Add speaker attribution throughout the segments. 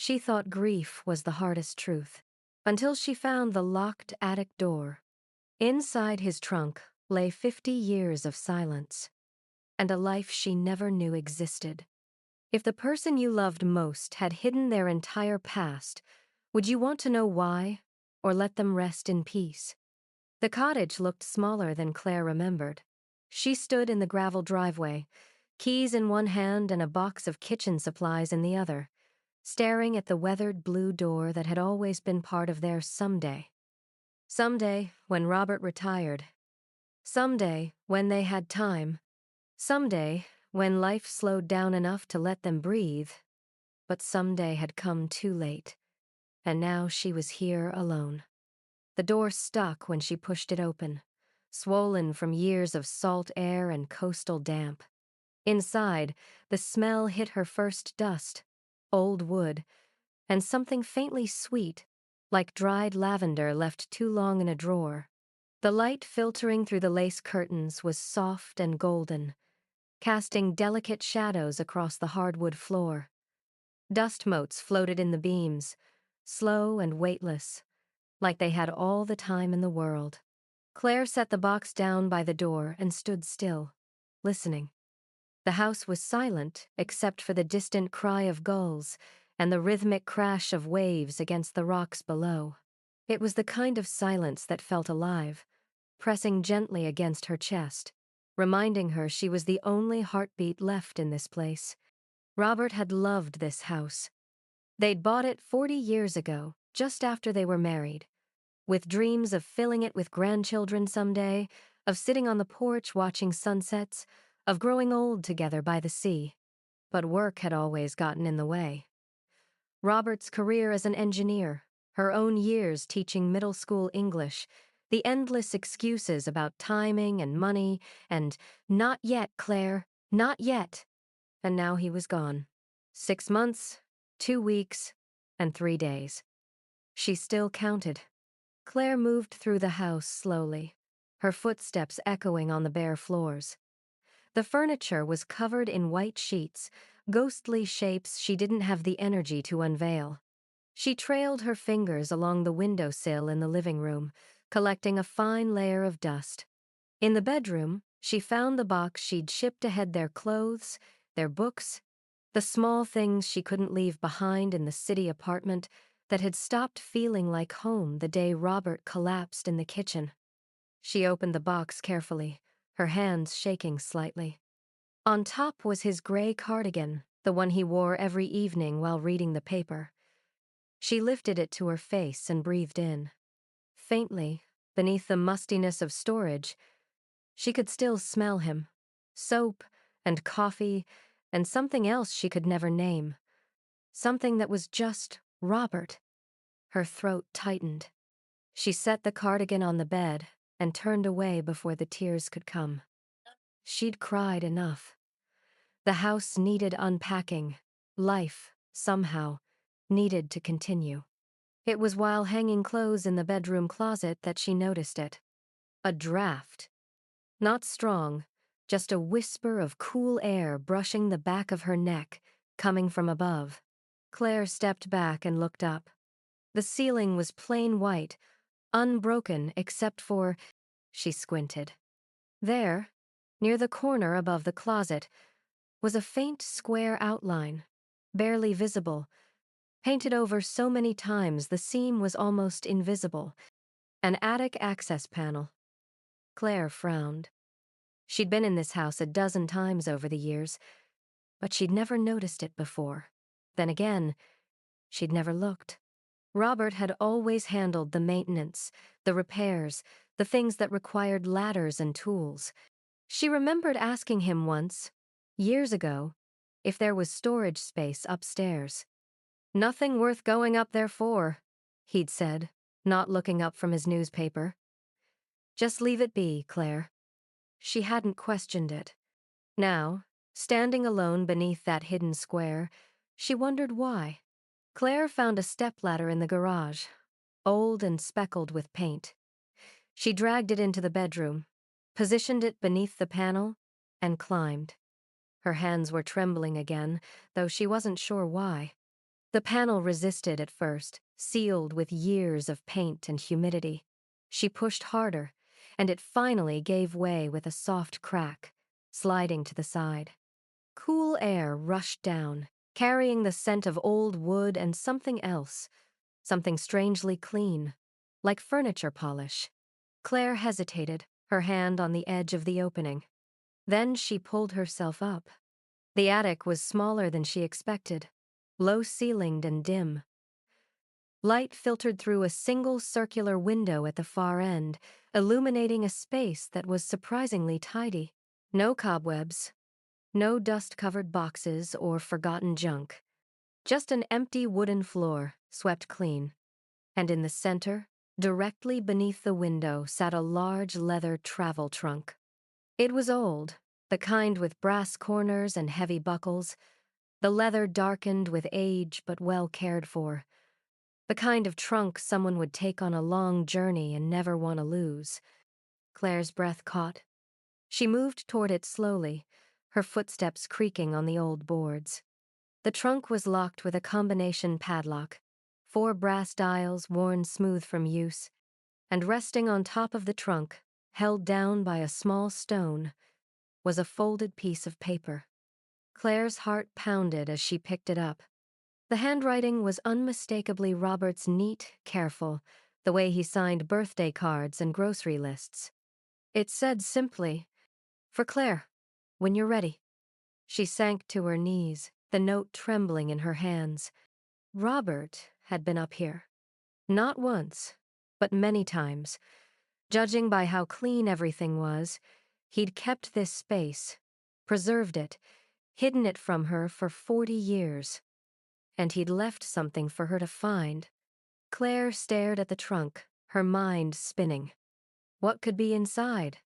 Speaker 1: She thought grief was the hardest truth, until she found the locked attic door. Inside his trunk lay 50 years of silence, and a life she never knew existed. If the person you loved most had hidden their entire past, would you want to know why, or let them rest in peace? The cottage looked smaller than Claire remembered. She stood in the gravel driveway, keys in one hand and a box of kitchen supplies in the other, staring at the weathered blue door that had always been part of their someday. Someday, when Robert retired. Someday, when they had time. Someday, when life slowed down enough to let them breathe. But someday had come too late, and now she was here alone. The door stuck when she pushed it open, swollen from years of salt air and coastal damp. Inside, the smell hit her first dust, old wood, and something faintly sweet, like dried lavender left too long in a drawer. The light filtering through the lace curtains was soft and golden, casting delicate shadows across the hardwood floor. Dust motes floated in the beams, slow and weightless, like they had all the time in the world. Claire set the box down by the door and stood still, listening. The house was silent except for the distant cry of gulls and the rhythmic crash of waves against the rocks below. It was the kind of silence that felt alive, pressing gently against her chest, reminding her she was the only heartbeat left in this place. Robert had loved this house. They'd bought it 40 years ago, just after they were married, with dreams of filling it with grandchildren someday, of sitting on the porch watching sunsets, of growing old together by the sea. But work had always gotten in the way. Robert's career as an engineer, her own years teaching middle school English, the endless excuses about timing and money, and "Not yet, Claire, not yet." And now he was gone. 6 months, 2 weeks, and 3 days. She still counted. Claire moved through the house slowly, her footsteps echoing on the bare floors. The furniture was covered in white sheets, ghostly shapes she didn't have the energy to unveil. She trailed her fingers along the windowsill in the living room, collecting a fine layer of dust. In the bedroom, she found the box she'd shipped ahead, their clothes, their books, the small things she couldn't leave behind in the city apartment that had stopped feeling like home the day Robert collapsed in the kitchen. She opened the box carefully, her hands shaking slightly. On top was his gray cardigan, the one he wore every evening while reading the paper. She lifted it to her face and breathed in. Faintly, beneath the mustiness of storage, she could still smell him. Soap and coffee and something else she could never name. Something that was just Robert. Her throat tightened. She set the cardigan on the bed and turned away before the tears could come. She'd cried enough. The house needed unpacking. Life, somehow, needed to continue. It was while hanging clothes in the bedroom closet that she noticed it. A draft. Not strong, just a whisper of cool air brushing the back of her neck, coming from above. Claire stepped back and looked up. The ceiling was plain white, unbroken except for... She squinted. There, near the corner above the closet, was a faint square outline, barely visible. Painted over so many times the seam was almost invisible. An attic access panel. Claire frowned. She'd been in this house a dozen times over the years, but she'd never noticed it before. Then again, she'd never looked. Robert had always handled the maintenance, the repairs, the things that required ladders and tools. She remembered asking him once, years ago, if there was storage space upstairs. "Nothing worth going up there for," he'd said, not looking up from his newspaper. "Just leave it be, Claire." She hadn't questioned it. Now, standing alone beneath that hidden square, she wondered why. Claire found a stepladder in the garage, old and speckled with paint. She dragged it into the bedroom, positioned it beneath the panel, and climbed. Her hands were trembling again, though she wasn't sure why. The panel resisted at first, sealed with years of paint and humidity. She pushed harder, and it finally gave way with a soft crack, sliding to the side. Cool air rushed down, carrying the scent of old wood and something else, something strangely clean, like furniture polish. Claire hesitated, her hand on the edge of the opening. Then she pulled herself up. The attic was smaller than she expected, low-ceilinged and dim. Light filtered through a single circular window at the far end, illuminating a space that was surprisingly tidy. No cobwebs, no dust-covered boxes or forgotten junk. Just an empty wooden floor, swept clean. And in the center, directly beneath the window, sat a large leather travel trunk. It was old, the kind with brass corners and heavy buckles, the leather darkened with age but well cared for. The kind of trunk someone would take on a long journey and never want to lose. Claire's breath caught. She moved toward it slowly, her footsteps creaking on the old boards. The trunk was locked with a combination padlock, 4 brass dials worn smooth from use, and resting on top of the trunk, held down by a small stone, was a folded piece of paper. Claire's heart pounded as she picked it up. The handwriting was unmistakably Robert's neat, careful, the way he signed birthday cards and grocery lists. It said simply, "For Claire, when you're ready." She sank to her knees, the note trembling in her hands. Robert had been up here. Not once, but many times. Judging by how clean everything was, he'd kept this space, preserved it, hidden it from her for 40 years. And he'd left something for her to find. Claire stared at the trunk, her mind spinning. What could be inside?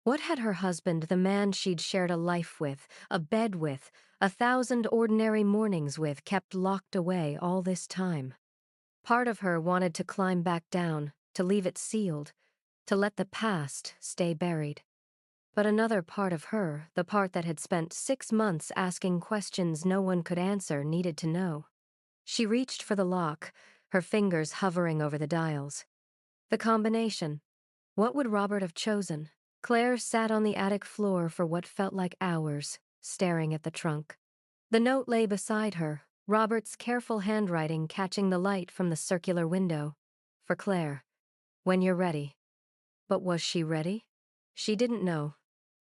Speaker 1: What had her husband, the man she'd shared a life with, a bed with, 1,000 ordinary mornings with, kept locked away all this time? Part of her wanted to climb back down, to leave it sealed, to let the past stay buried. But another part of her, the part that had spent 6 months asking questions no one could answer, needed to know. She reached for the lock, her fingers hovering over the dials. The combination. What would Robert have chosen? Claire sat on the attic floor for what felt like hours, staring at the trunk. The note lay beside her, Robert's careful handwriting catching the light from the circular window. For Claire. When you're ready. But was she ready? She didn't know.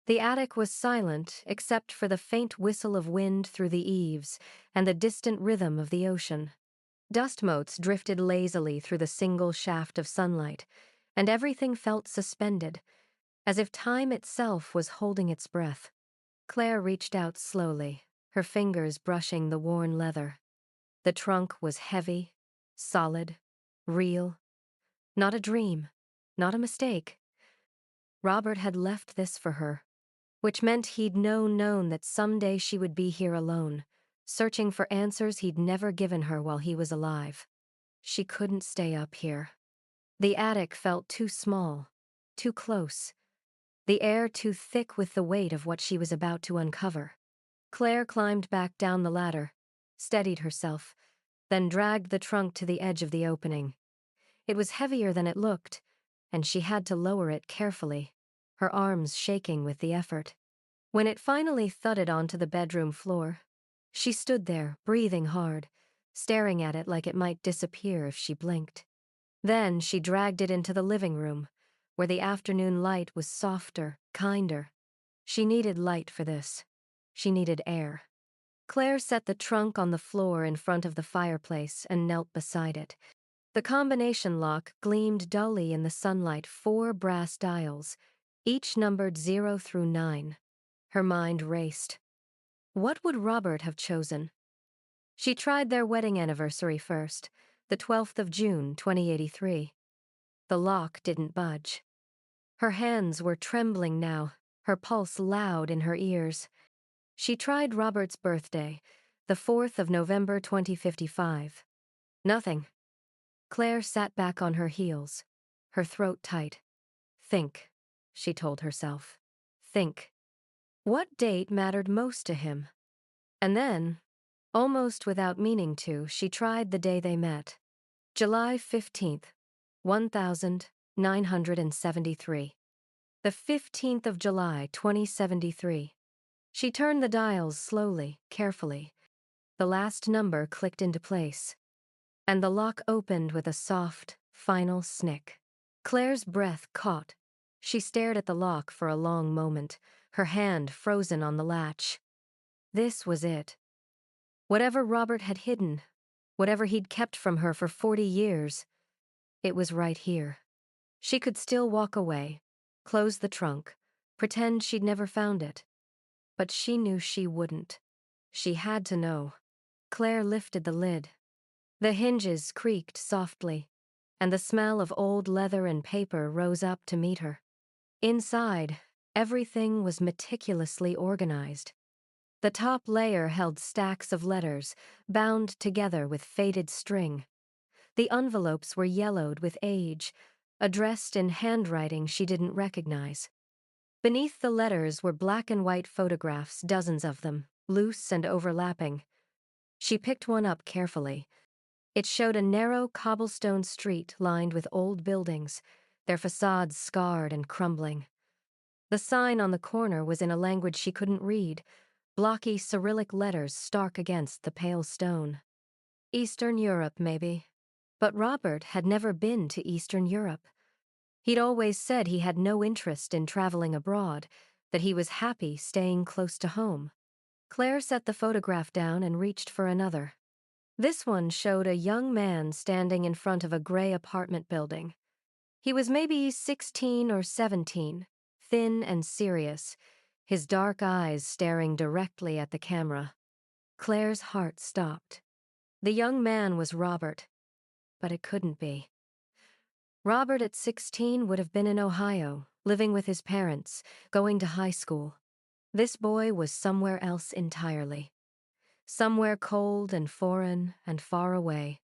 Speaker 1: The attic was silent except for the faint whistle of wind through the eaves and the distant rhythm of the ocean. Dust motes drifted lazily through the single shaft of sunlight, and everything felt suspended, as if time itself was holding its breath. Claire reached out slowly, her fingers brushing the worn leather. The trunk was heavy, solid, real. Not a dream, not a mistake. Robert had left this for her, which meant he'd known that someday she would be here alone, searching for answers he'd never given her while he was alive. She couldn't stay up here. The attic felt too small, too close. The air too thick with the weight of what she was about to uncover. Claire climbed back down the ladder, steadied herself, then dragged the trunk to the edge of the opening. It was heavier than it looked, and she had to lower it carefully, her arms shaking with the effort. When it finally thudded onto the bedroom floor, she stood there, breathing hard, staring at it like it might disappear if she blinked. Then she dragged it into the living room, where the afternoon light was softer, kinder. She needed light for this. She needed air. Claire set the trunk on the floor in front of the fireplace and knelt beside it. The combination lock gleamed dully in the sunlight, 4 brass dials, each numbered 0 through 9. Her mind raced. What would Robert have chosen? She tried their wedding anniversary first, the 12th of June, 2083. The lock didn't budge. Her hands were trembling now, her pulse loud in her ears. She tried Robert's birthday, the 4th of November 2055. Nothing. Claire sat back on her heels, her throat tight. Think, she told herself. Think. What date mattered most to him? And then, Almost without meaning to, she tried the day they met. July 15th, 1973. The 15th of July, 2073. She turned the dials slowly, carefully. The last number clicked into place, and the lock opened with a soft, final snick. Claire's breath caught. She stared at the lock for a long moment, her hand frozen on the latch. This was it. Whatever Robert had hidden, whatever he'd kept from her for 40 years, it was right here. She could still walk away, close the trunk, pretend she'd never found it. But she knew she wouldn't. She had to know. Claire lifted the lid. The hinges creaked softly, and the smell of old leather and paper rose up to meet her. Inside, everything was meticulously organized. The top layer held stacks of letters, bound together with faded string. The envelopes were yellowed with age, addressed in handwriting she didn't recognize. Beneath the letters were black and white photographs, dozens of them, loose and overlapping. She picked one up carefully. It showed a narrow cobblestone street lined with old buildings, their facades scarred and crumbling. The sign on the corner was in a language she couldn't read, blocky Cyrillic letters stark against the pale stone. Eastern Europe, maybe. But Robert had never been to Eastern Europe. He'd always said he had no interest in traveling abroad, that he was happy staying close to home. Claire set the photograph down and reached for another. This one showed a young man standing in front of a gray apartment building. He was maybe 16 or 17, thin and serious, his dark eyes staring directly at the camera. Claire's heart stopped. The young man was Robert, but it couldn't be. Robert at 16 would have been in Ohio, living with his parents, going to high school. This boy was somewhere else entirely. Somewhere cold and foreign and far away.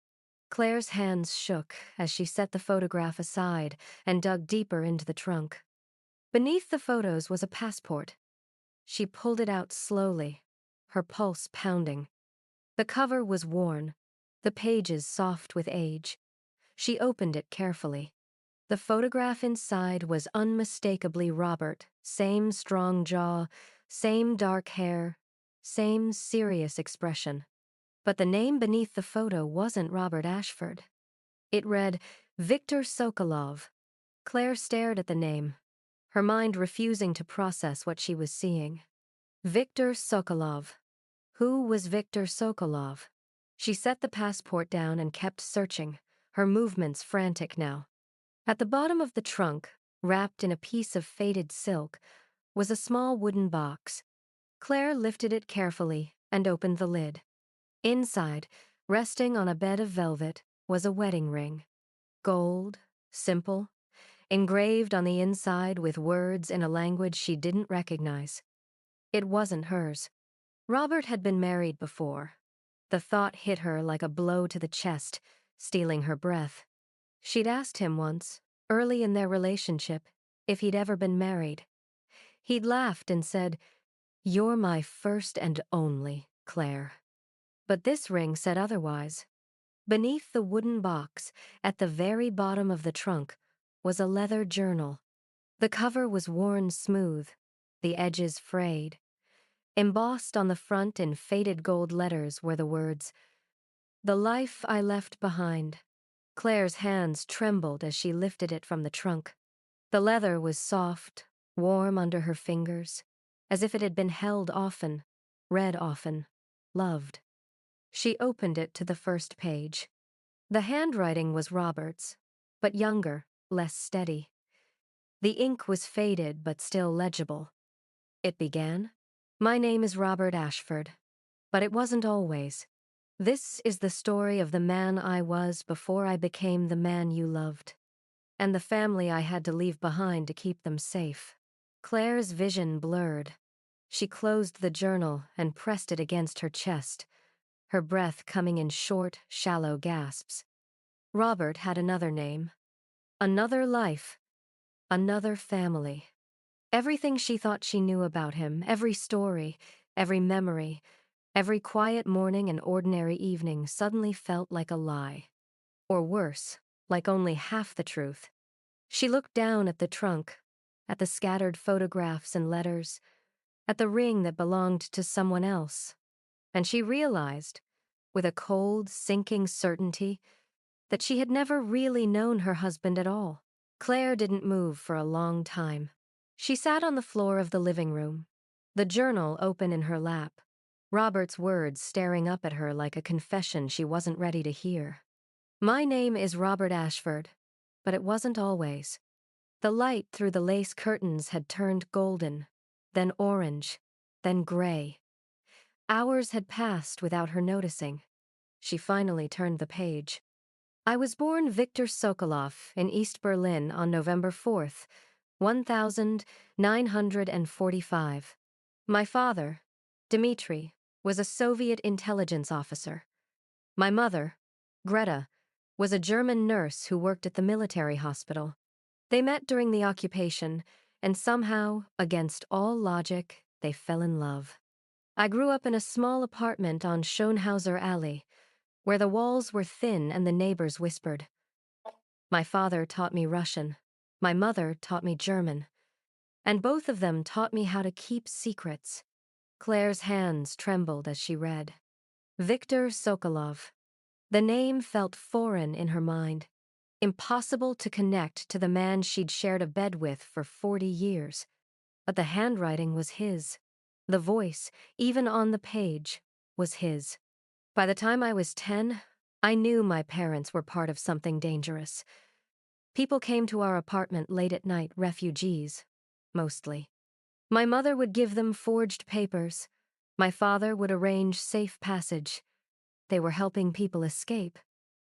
Speaker 1: Claire's hands shook as she set the photograph aside and dug deeper into the trunk. Beneath the photos was a passport. She pulled it out slowly, her pulse pounding. The cover was worn, the pages soft with age. She opened it carefully. The photograph inside was unmistakably Robert, same strong jaw, same dark hair, same serious expression. But the name beneath the photo wasn't Robert Ashford. It read, Viktor Sokolov. Claire stared at the name, her mind refusing to process what she was seeing. Viktor Sokolov. Who was Viktor Sokolov? She set the passport down and kept searching, her movements frantic now. At the bottom of the trunk, wrapped in a piece of faded silk, was a small wooden box. Claire lifted it carefully and opened the lid. Inside, resting on a bed of velvet, was a wedding ring. Gold, simple, engraved on the inside with words in a language she didn't recognize. It wasn't hers. Robert had been married before. The thought hit her like a blow to the chest, stealing her breath. She'd asked him once, early in their relationship, if he'd ever been married. He'd laughed and said, "You're my first and only, Claire." But this ring said otherwise. Beneath the wooden box, at the very bottom of the trunk, was a leather journal. The cover was worn smooth, the edges frayed. Embossed on the front in faded gold letters were the words, "The life I left behind." Claire's hands trembled as she lifted it from the trunk. The leather was soft, warm under her fingers, as if it had been held often, read often, loved. She opened it to the first page. The handwriting was Robert's, but younger, less steady. The ink was faded but still legible. It began, "My name is Robert Ashford," but it wasn't always. "This is the story of the man I was before I became the man you loved, and the family I had to leave behind to keep them safe." Claire's vision blurred. She closed the journal and pressed it against her chest, her breath coming in short, shallow gasps. Robert had another name, another life, another family. Everything she thought she knew about him, every story, every memory, Every quiet morning and ordinary evening suddenly felt like a lie. Or worse, like only half the truth. She looked down at the trunk, at the scattered photographs and letters, at the ring that belonged to someone else, and she realized, with a cold, sinking certainty, that she had never really known her husband at all. Claire didn't move for a long time. She sat on the floor of the living room, the journal open in her lap, Robert's words staring up at her like a confession she wasn't ready to hear. My name is Robert Ashford, but it wasn't always. The light through the lace curtains had turned golden, then orange, then gray. Hours had passed without her noticing. She finally turned the page. I was born Viktor Sokolov in East Berlin on November 4th, 1945. My father, Dmitri, was a Soviet intelligence officer. My mother, Greta, was a German nurse who worked at the military hospital. They met during the occupation, and somehow, against all logic, they fell in love. I grew up in a small apartment on Schönhauser Alley, where the walls were thin and the neighbors whispered. My father taught me Russian. My mother taught me German. And both of them taught me how to keep secrets. Claire's hands trembled as she read. Viktor Sokolov. The name felt foreign in her mind. Impossible to connect to the man she'd shared a bed with for 40 years. But the handwriting was his. The voice, even on the page, was his. By the time I was 10, I knew my parents were part of something dangerous. People came to our apartment late at night, refugees, mostly. My mother would give them forged papers. My father would arrange safe passage. They were helping people escape.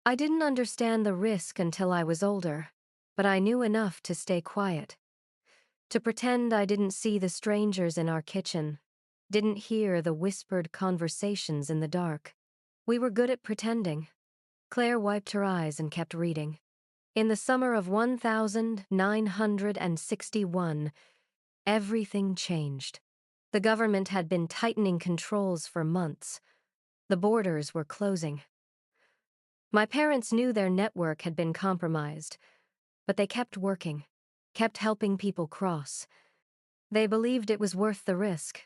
Speaker 1: I didn't understand the risk until I was older, but I knew enough to stay quiet. To pretend I didn't see the strangers in our kitchen, didn't hear the whispered conversations in the dark. We were good at pretending. Claire wiped her eyes and kept reading. In the summer of 1961, everything changed. The government had been tightening controls for months. The borders were closing. My parents knew their network had been compromised, but they kept working, kept helping people cross. They believed it was worth the risk.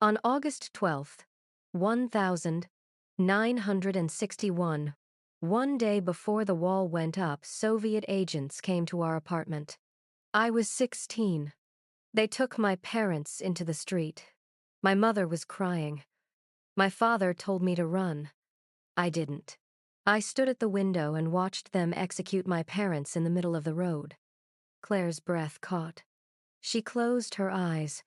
Speaker 1: On August 12th, 1961, one day before the wall went up, Soviet agents came to our apartment. I was 16. They took my parents into the street. My mother was crying. My father told me to run. I didn't. I stood at the window and watched them execute my parents in the middle of the road. Claire's breath caught. She closed her eyes,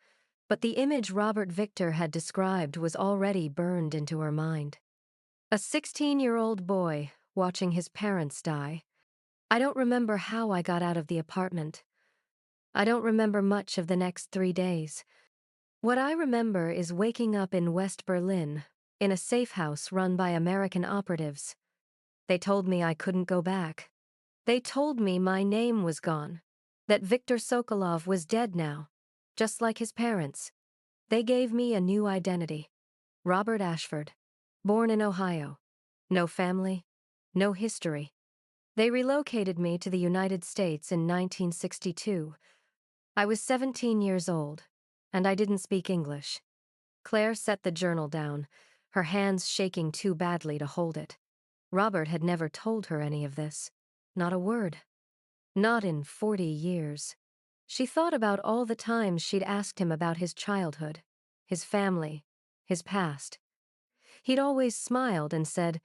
Speaker 1: but the image Robert Victor had described was already burned into her mind. A 16-year-old boy watching his parents die. I don't remember how I got out of the apartment. I don't remember much of the next 3 days. What I remember is waking up in West Berlin, in a safe house run by American operatives. They told me I couldn't go back. They told me my name was gone, that Viktor Sokolov was dead now, just like his parents. They gave me a new identity. Robert Ashford, born in Ohio. No family, no history. They relocated me to the United States in 1962. I was 17 years old, and I didn't speak English. Claire set the journal down, her hands shaking too badly to hold it. Robert had never told her any of this. Not a word. Not in 40 years. She thought about all the times she'd asked him about his childhood, his family, his past. He'd always smiled and said,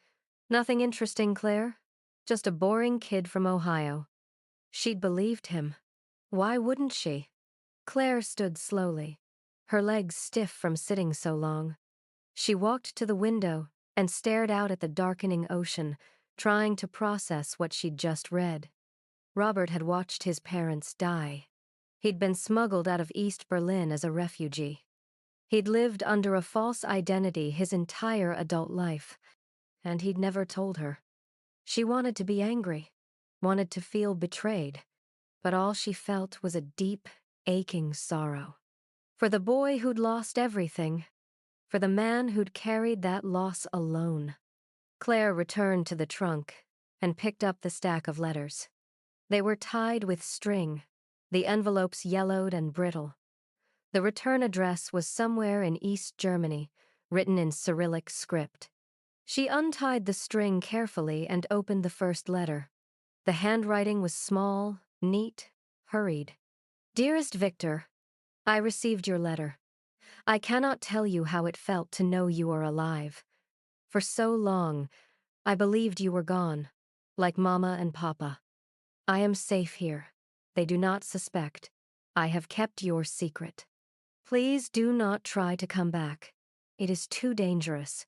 Speaker 1: "Nothing interesting, Claire. Just a boring kid from Ohio." She'd believed him. Why wouldn't she? Claire stood slowly, her legs stiff from sitting so long. She walked to the window and stared out at the darkening ocean, trying to process what she'd just read. Robert had watched his parents die. He'd been smuggled out of East Berlin as a refugee. He'd lived under a false identity his entire adult life, and he'd never told her. She wanted to be angry, wanted to feel betrayed, but all she felt was a deep, aching sorrow. For the boy who'd lost everything, for the man who'd carried that loss alone. Claire returned to the trunk and picked up the stack of letters. They were tied with string, the envelopes yellowed and brittle. The return address was somewhere in East Germany, written in Cyrillic script. She untied the string carefully and opened the first letter. The handwriting was small, neat, hurried. Dearest Victor, I received your letter. I cannot tell you how it felt to know you are alive. For so long, I believed you were gone, like Mama and Papa. I am safe here. They do not suspect. I have kept your secret. Please do not try to come back. It is too dangerous.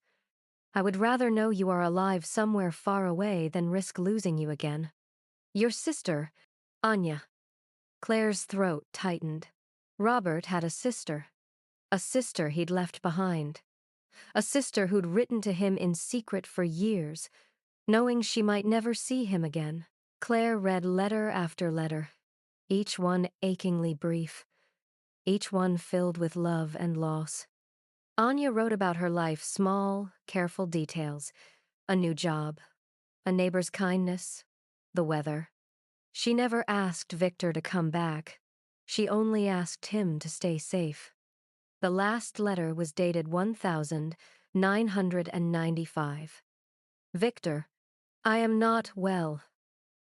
Speaker 1: I would rather know you are alive somewhere far away than risk losing you again. Your sister, Anya. Claire's throat tightened. Robert had a sister he'd left behind. A sister who'd written to him in secret for years, knowing she might never see him again. Claire read letter after letter, each one achingly brief, each one filled with love and loss. Anya wrote about her life, small, careful details, a new job, a neighbor's kindness, the weather. She never asked Victor to come back. She only asked him to stay safe. The last letter was dated 1995. Victor, I am not well.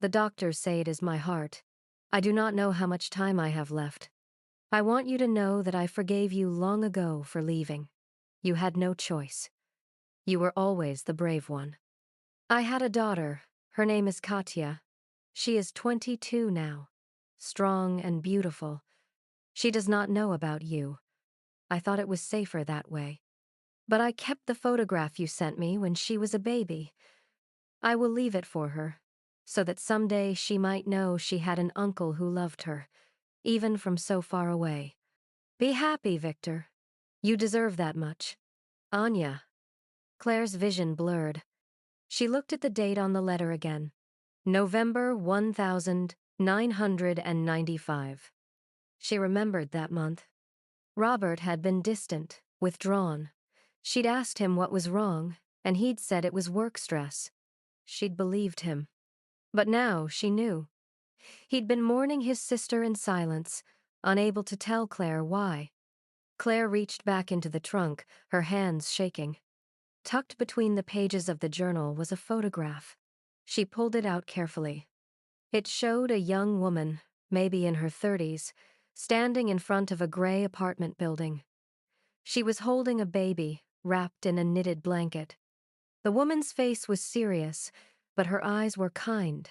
Speaker 1: The doctors say it is my heart. I do not know how much time I have left. I want you to know that I forgave you long ago for leaving. You had no choice. You were always the brave one. I had a daughter. Her name is Katya. She is 22 now, strong and beautiful. She does not know about you. I thought it was safer that way. But I kept the photograph you sent me when she was a baby. I will leave it for her, so that someday she might know she had an uncle who loved her, even from so far away. Be happy, Victor. You deserve that much. Anya. Claire's vision blurred. She looked at the date on the letter again. November 1995. She remembered that month. Robert had been distant, withdrawn. She'd asked him what was wrong, and he'd said it was work stress. She'd believed him. But now she knew. He'd been mourning his sister in silence, unable to tell Claire why. Claire reached back into the trunk, her hands shaking. Tucked between the pages of the journal was a photograph. She pulled it out carefully. It showed a young woman, maybe in her 30s, standing in front of a gray apartment building. She was holding a baby, wrapped in a knitted blanket. The woman's face was serious, but her eyes were kind.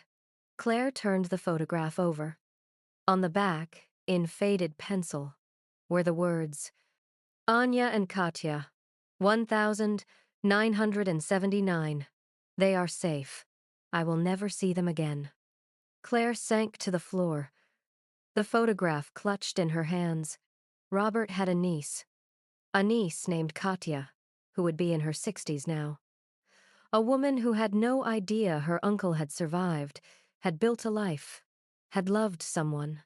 Speaker 1: Claire turned the photograph over. On the back, in faded pencil, were the words, Anya and Katya, 1979. They are safe. I will never see them again. Claire sank to the floor. The photograph clutched in her hands. Robert had a niece named Katya, who would be in her 60s now. A woman who had no idea her uncle had survived, had built a life, had loved someone.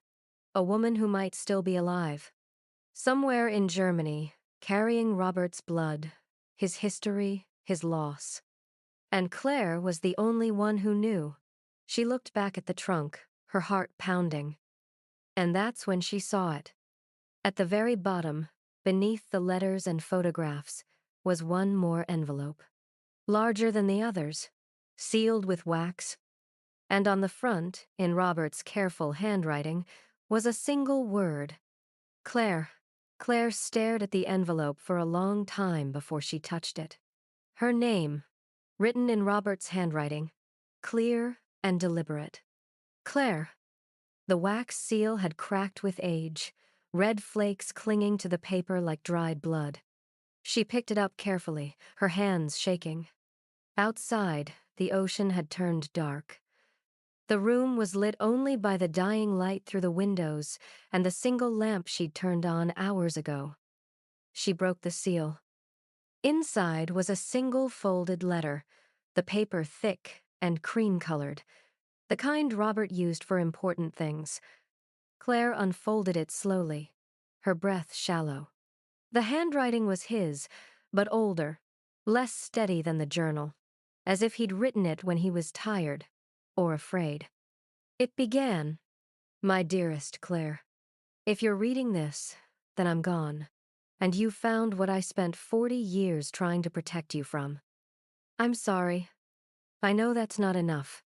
Speaker 1: A woman who might still be alive. Somewhere in Germany, carrying Robert's blood, his history, his loss. And Claire was the only one who knew. She looked back at the trunk, her heart pounding. And that's when she saw it. At the very bottom, beneath the letters and photographs, was one more envelope. Larger than the others, sealed with wax. And on the front, in Robert's careful handwriting, was a single word. Claire. Claire stared at the envelope for a long time before she touched it. Her name, written in Robert's handwriting, clear and deliberate. Claire. The wax seal had cracked with age, red flakes clinging to the paper like dried blood. She picked it up carefully, her hands shaking. Outside, the ocean had turned dark. The room was lit only by the dying light through the windows and the single lamp she'd turned on hours ago. She broke the seal. Inside was a single folded letter, the paper thick and cream-colored, the kind Robert used for important things. Claire unfolded it slowly, her breath shallow. The handwriting was his, but older, less steady than the journal, as if he'd written it when he was tired or afraid. It began, "My dearest Claire, if you're reading this, then I'm gone, and you found what I spent 40 years trying to protect you from. I'm sorry. I know that's not enough.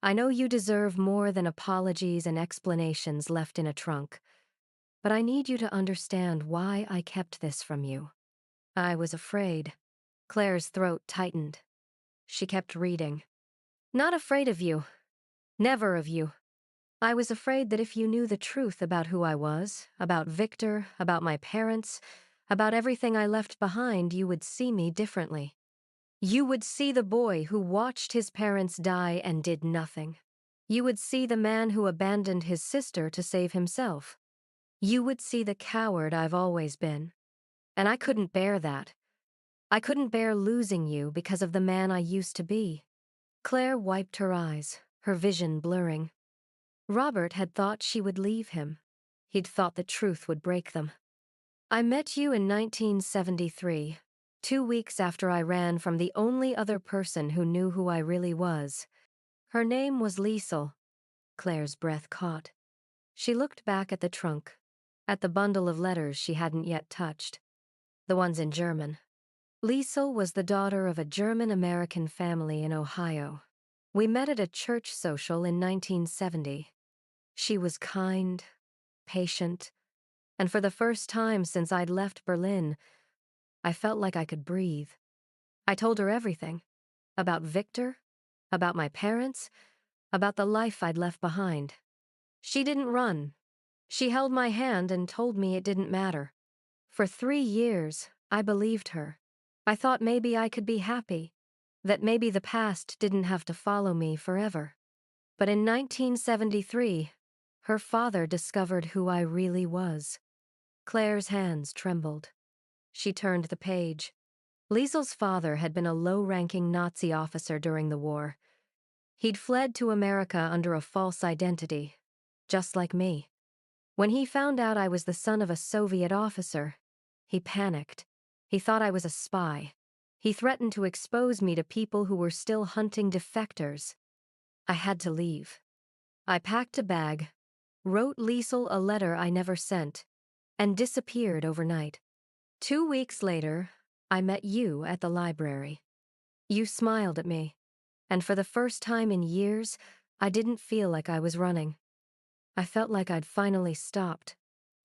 Speaker 1: I know you deserve more than apologies and explanations left in a trunk, but I need you to understand why I kept this from you. I was afraid." Claire's throat tightened. She kept reading. "Not afraid of you. Never of you. I was afraid that if you knew the truth about who I was, about Victor, about my parents, about everything I left behind, you would see me differently. You would see the boy who watched his parents die and did nothing. You would see the man who abandoned his sister to save himself. You would see the coward I've always been. And I couldn't bear that. I couldn't bear losing you because of the man I used to be." Claire wiped her eyes, her vision blurring. Robert had thought she would leave him. He'd thought the truth would break them. "I met you in 1973, 2 weeks after I ran from the only other person who knew who I really was. Her name was Liesel." Claire's breath caught. She looked back at the trunk, at the bundle of letters she hadn't yet touched, the ones in German. Liesel was the daughter of a German-American family in Ohio. We met at a church social in 1970. She was kind, patient, and for the first time since I'd left Berlin, I felt like I could breathe. I told her everything. About Victor, about my parents, about the life I'd left behind. She didn't run. She held my hand and told me it didn't matter. For 3 years, I believed her. I thought maybe I could be happy, that maybe the past didn't have to follow me forever. But in 1973, her father discovered who I really was. Claire's hands trembled. She turned the page. Liesel's father had been a low-ranking Nazi officer during the war. He'd fled to America under a false identity, just like me. When he found out I was the son of a Soviet officer, he panicked. He thought I was a spy. He threatened to expose me to people who were still hunting defectors. I had to leave. I packed a bag, wrote Liesel a letter I never sent, and disappeared overnight. 2 weeks later, I met you at the library. You smiled at me, and for the first time in years, I didn't feel like I was running. I felt like I'd finally stopped.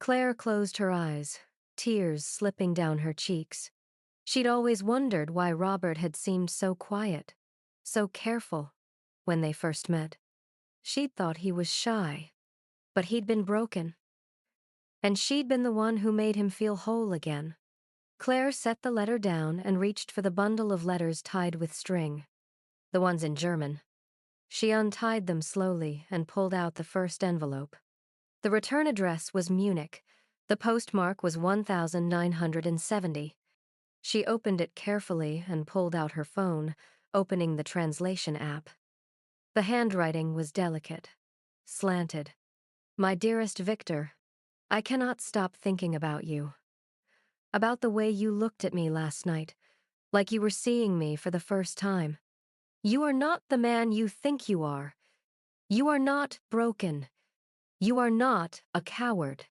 Speaker 1: Claire closed her eyes, tears slipping down her cheeks. She'd always wondered why Robert had seemed so quiet, so careful, when they first met. She'd thought he was shy, but he'd been broken. And she'd been the one who made him feel whole again. Claire set the letter down and reached for the bundle of letters tied with string, the ones in German. She untied them slowly and pulled out the first envelope. The return address was Munich. The postmark was 1970. She opened it carefully and pulled out her phone, opening the translation app. The handwriting was delicate, slanted. "My dearest Victor, I cannot stop thinking about you. About the way you looked at me last night, like you were seeing me for the first time. You are not the man you think you are. You are not broken. You are not a coward.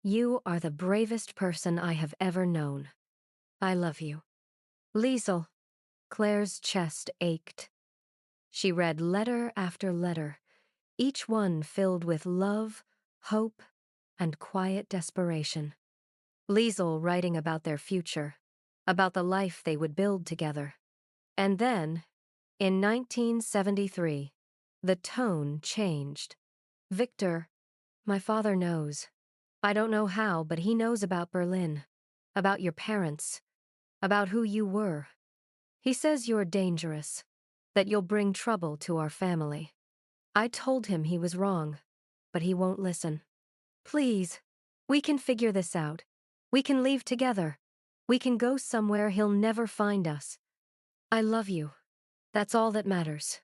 Speaker 1: You are the bravest person I have ever known. I love you. Liesel." Claire's chest ached. She read letter after letter, each one filled with love, hope, and quiet desperation. Liesel writing about their future, about the life they would build together. And then, in 1973, the tone changed. "Victor, my father knows. I don't know how, but he knows about Berlin, about your parents, about who you were. He says you're dangerous, that you'll bring trouble to our family. I told him he was wrong, but he won't listen. Please, we can figure this out. We can leave together. We can go somewhere he'll never find us. I love you. That's all that matters.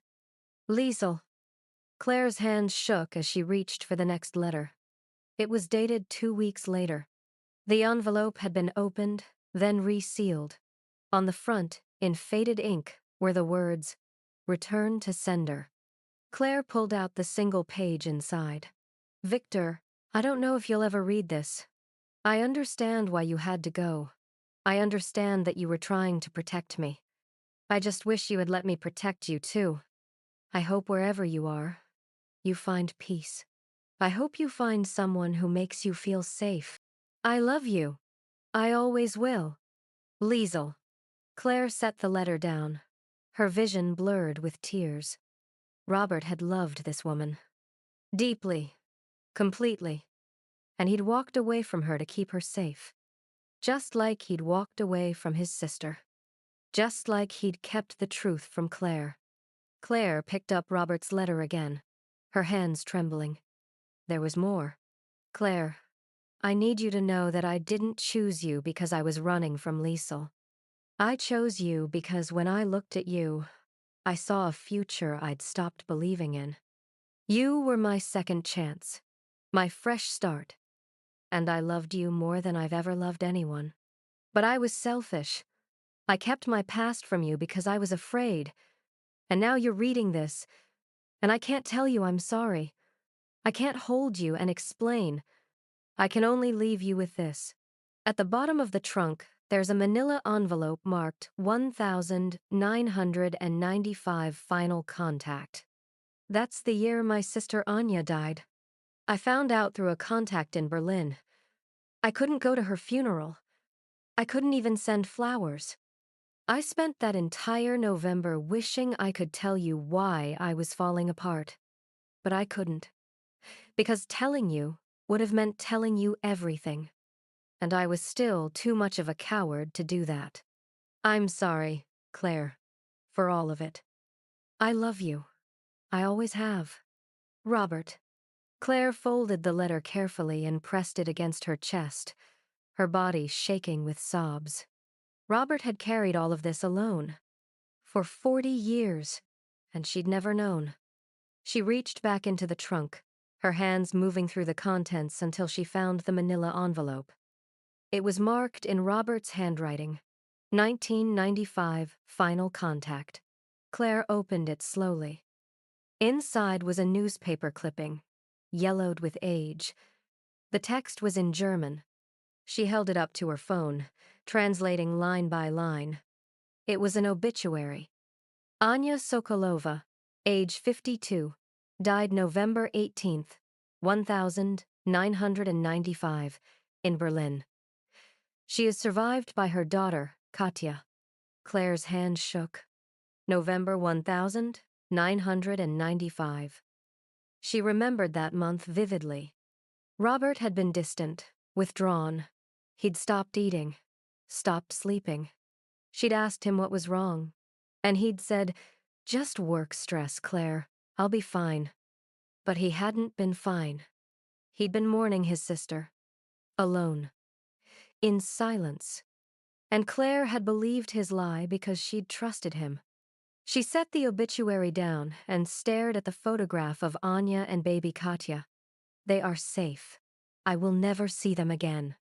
Speaker 1: Liesel." Claire's hands shook as she reached for the next letter. It was dated 2 weeks later. The envelope had been opened, then resealed. On the front, in faded ink, were the words, "Return to sender." Claire pulled out the single page inside. "Victor, I don't know if you'll ever read this. I understand why you had to go. I understand that you were trying to protect me. I just wish you had let me protect you too. I hope wherever you are, you find peace. I hope you find someone who makes you feel safe. I love you. I always will. Liesel." Claire set the letter down, her vision blurred with tears. Robert had loved this woman. Deeply. Completely. And he'd walked away from her to keep her safe. Just like he'd walked away from his sister. Just like he'd kept the truth from Claire. Claire picked up Robert's letter again, her hands trembling. There was more. "Claire, I need you to know that I didn't choose you because I was running from Liesel. I chose you because when I looked at you, I saw a future I'd stopped believing in. You were my second chance, my fresh start, and I loved you more than I've ever loved anyone. But I was selfish. I kept my past from you because I was afraid. And now you're reading this, and I can't tell you I'm sorry. I can't hold you and explain. I can only leave you with this. At the bottom of the trunk, there's a manila envelope marked 1995 final contact. That's the year my sister Anya died. I found out through a contact in Berlin. I couldn't go to her funeral. I couldn't even send flowers. I spent that entire November wishing I could tell you why I was falling apart. But I couldn't. Because telling you would have meant telling you everything. And I was still too much of a coward to do that. I'm sorry, Claire, for all of it. I love you. I always have. Robert." Claire folded the letter carefully and pressed it against her chest, her body shaking with sobs. Robert had carried all of this alone. For 40 years, and she'd never known. She reached back into the trunk, her hands moving through the contents until she found the manila envelope. It was marked in Robert's handwriting, 1995 final contact. Claire opened it slowly. Inside was a newspaper clipping, yellowed with age. The text was in German. She held it up to her phone, translating line by line. It was an obituary. Anya Sokolova, age 52, died November 18th, 1995, in Berlin. She is survived by her daughter, Katya. Claire's hand shook. November 1995. She remembered that month vividly. Robert had been distant, withdrawn. He'd stopped eating, stopped sleeping. She'd asked him what was wrong, and he'd said, "Just work stress, Claire. I'll be fine." But he hadn't been fine. He'd been mourning his sister, alone, in silence. And Claire had believed his lie because she'd trusted him. She set the obituary down and stared at the photograph of Anya and baby Katya. They are safe. I will never see them again.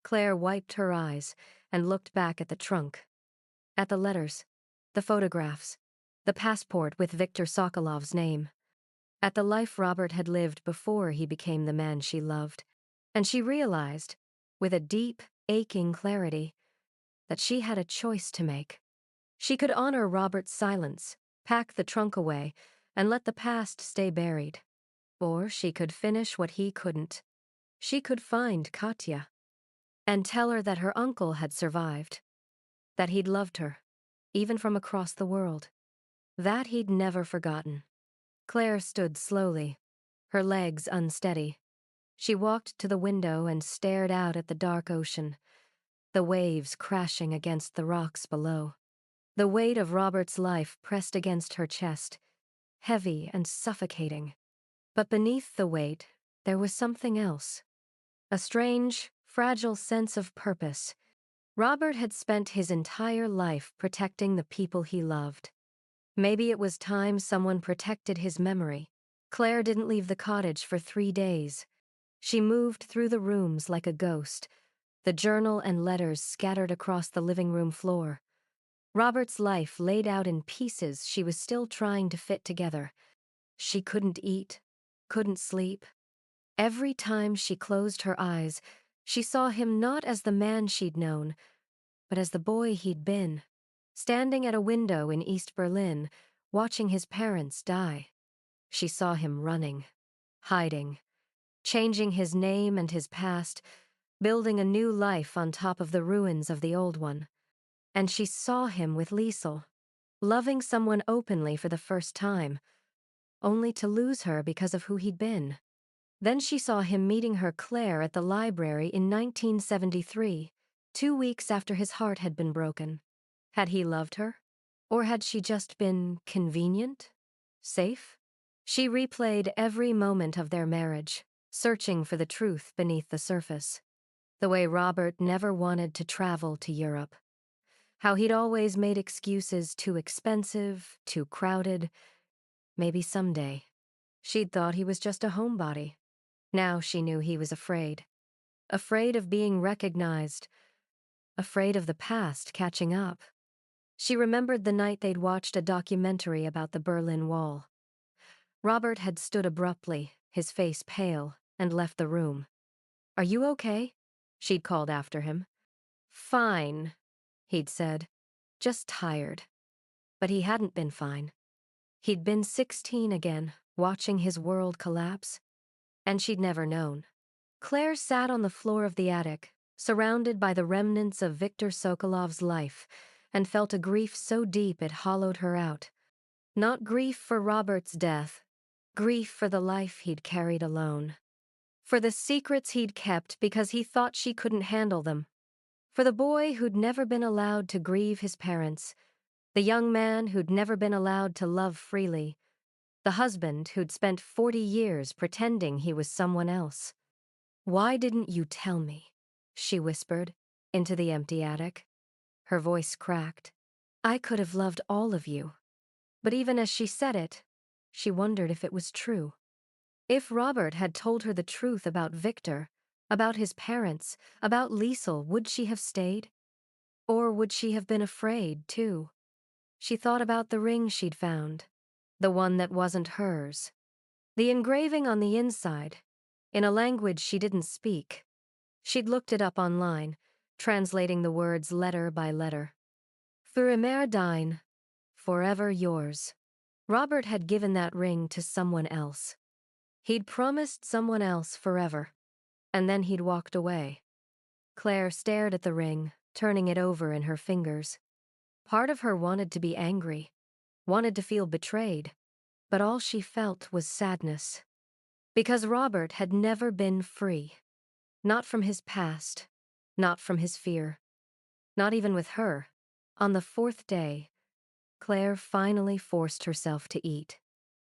Speaker 1: Claire wiped her eyes and looked back at the trunk. At the letters, the photographs, the passport with Viktor Sokolov's name. At the life Robert had lived before he became the man she loved. And she realized, with a deep, aching clarity, that she had a choice to make. She could honor Robert's silence, pack the trunk away, and let the past stay buried. Or she could finish what he couldn't. She could find Katya and tell her that her uncle had survived, that he'd loved her, even from across the world, that he'd never forgotten. Claire stood slowly, her legs unsteady. She walked to the window and stared out at the dark ocean, the waves crashing against the rocks below. The weight of Robert's life pressed against her chest, heavy and suffocating. But beneath the weight, there was something else. A strange, fragile sense of purpose. Robert had spent his entire life protecting the people he loved. Maybe it was time someone protected his memory. Claire didn't leave the cottage for 3 days. She moved through the rooms like a ghost, the journal and letters scattered across the living room floor. Robert's life laid out in pieces she was still trying to fit together. She couldn't eat, couldn't sleep. Every time she closed her eyes, she saw him not as the man she'd known, but as the boy he'd been, standing at a window in East Berlin, watching his parents die. She saw him running, hiding, changing his name and his past, building a new life on top of the ruins of the old one. And she saw him with Liesel, loving someone openly for the first time, only to lose her because of who he'd been. Then she saw him meeting her Claire at the library in 1973, 2 weeks after his heart had been broken. Had he loved her? Or had she just been convenient? Safe? She replayed every moment of their marriage, searching for the truth beneath the surface. The way Robert never wanted to travel to Europe. How he'd always made excuses too expensive, too crowded. Maybe someday. She'd thought he was just a homebody. Now she knew he was afraid. Afraid of being recognized. Afraid of the past catching up. She remembered the night they'd watched a documentary about the Berlin Wall. Robert had stood abruptly, his face pale, and left the room. "Are you okay?" she'd called after him. "Fine," he'd said. "Just tired." But he hadn't been fine. He'd been 16 again, watching his world collapse. And she'd never known. Claire sat on the floor of the attic, surrounded by the remnants of Viktor Sokolov's life, and felt a grief so deep it hollowed her out. Not grief for Robert's death, grief for the life he'd carried alone. For the secrets he'd kept because he thought she couldn't handle them. For the boy who'd never been allowed to grieve his parents, the young man who'd never been allowed to love freely, the husband who'd spent 40 years pretending he was someone else. "Why didn't you tell me?" she whispered into the empty attic. Her voice cracked. "I could have loved all of you." But even as she said it, she wondered if it was true. If Robert had told her the truth about Victor, about his parents, about Liesel, would she have stayed? Or would she have been afraid, too? She thought about the ring she'd found, the one that wasn't hers. The engraving on the inside, in a language she didn't speak. She'd looked it up online, translating the words letter by letter. "Für immer dein, forever yours." Robert had given that ring to someone else. He'd promised someone else forever, and then he'd walked away. Claire stared at the ring, turning it over in her fingers. Part of her wanted to be angry, wanted to feel betrayed, but all she felt was sadness. Because Robert had never been free. Not from his past, not from his fear. Not even with her. On the 4th day, Claire finally forced herself to eat.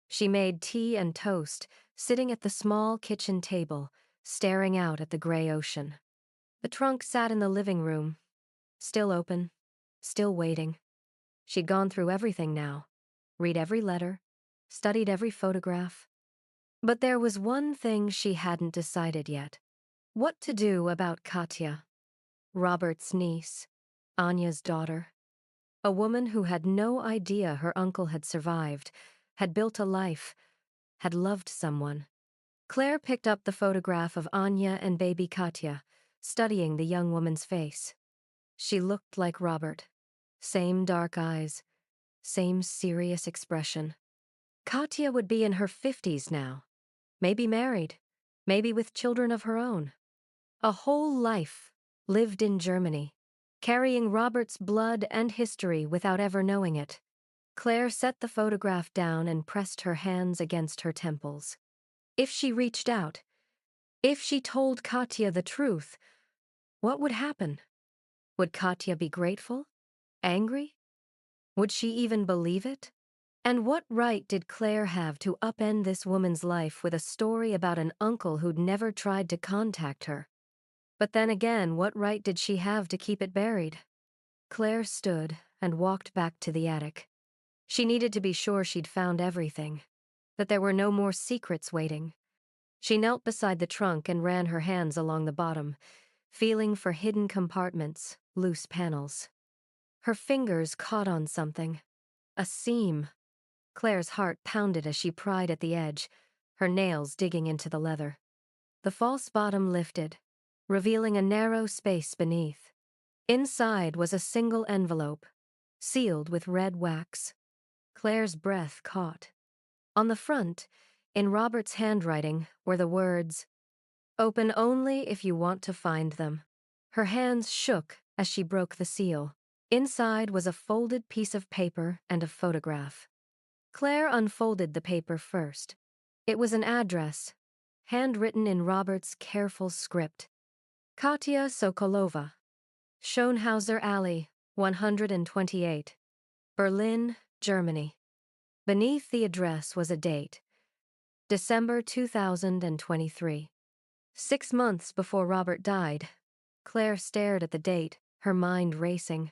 Speaker 1: She made tea and toast, sitting at the small kitchen table, staring out at the gray ocean. The trunk sat in the living room, still open, still waiting. She'd gone through everything now, read every letter, studied every photograph. But there was one thing she hadn't decided yet. What to do about Katya, Robert's niece, Anya's daughter. A woman who had no idea her uncle had survived, had built a life, had loved someone. Claire picked up the photograph of Anya and baby Katya, studying the young woman's face. She looked like Robert. Same dark eyes, same serious expression. Katya would be in her 50s now. Maybe married, maybe with children of her own. A whole life lived in Germany, carrying Robert's blood and history without ever knowing it. Claire set the photograph down and pressed her hands against her temples. If she reached out, if she told Katya the truth, what would happen? Would Katya be grateful? Angry? Would she even believe it? And what right did Claire have to upend this woman's life with a story about an uncle who'd never tried to contact her? But then again, what right did she have to keep it buried? Claire stood and walked back to the attic. She needed to be sure she'd found everything, that there were no more secrets waiting. She knelt beside the trunk and ran her hands along the bottom, feeling for hidden compartments, loose panels. Her fingers caught on something. A seam. Claire's heart pounded as she pried at the edge, her nails digging into the leather. The false bottom lifted, revealing a narrow space beneath. Inside was a single envelope, sealed with red wax. Claire's breath caught. On the front, in Robert's handwriting, were the words, "Open only if you want to find them." Her hands shook as she broke the seal. Inside was a folded piece of paper and a photograph. Claire unfolded the paper first. It was an address, handwritten in Robert's careful script. Katya Sokolova, Schönhauser Alley, 128, Berlin, Germany. Beneath the address was a date, December 2023. 6 months before Robert died. Claire stared at the date, her mind racing.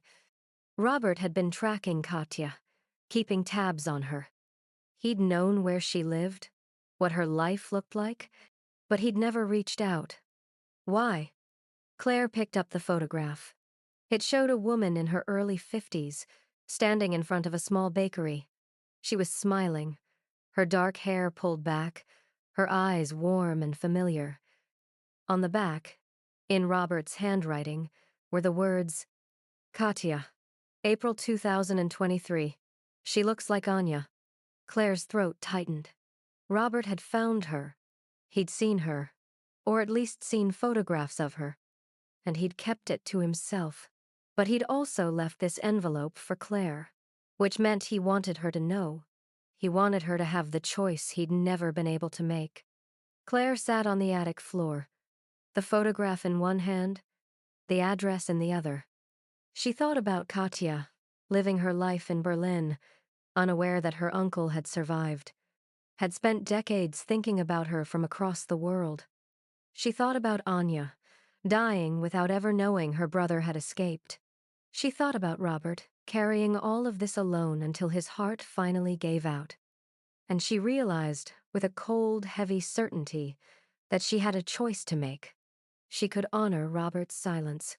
Speaker 1: Robert had been tracking Katya, keeping tabs on her. He'd known where she lived, what her life looked like, but he'd never reached out. Why? Claire picked up the photograph. It showed a woman in her early 50s, standing in front of a small bakery. She was smiling, her dark hair pulled back, her eyes warm and familiar. On the back, in Robert's handwriting, were the words, "Katya, April 2023. She looks like Anya." Claire's throat tightened. Robert had found her. He'd seen her, or at least seen photographs of her, and he'd kept it to himself. But he'd also left this envelope for Claire, which meant he wanted her to know. He wanted her to have the choice he'd never been able to make. Claire sat on the attic floor, the photograph in one hand, the address in the other. She thought about Katya, living her life in Berlin, unaware that her uncle had survived, had spent decades thinking about her from across the world. She thought about Anya, dying without ever knowing her brother had escaped. She thought about Robert, carrying all of this alone until his heart finally gave out. And she realized, with a cold, heavy certainty, that she had a choice to make. She could honor Robert's silence,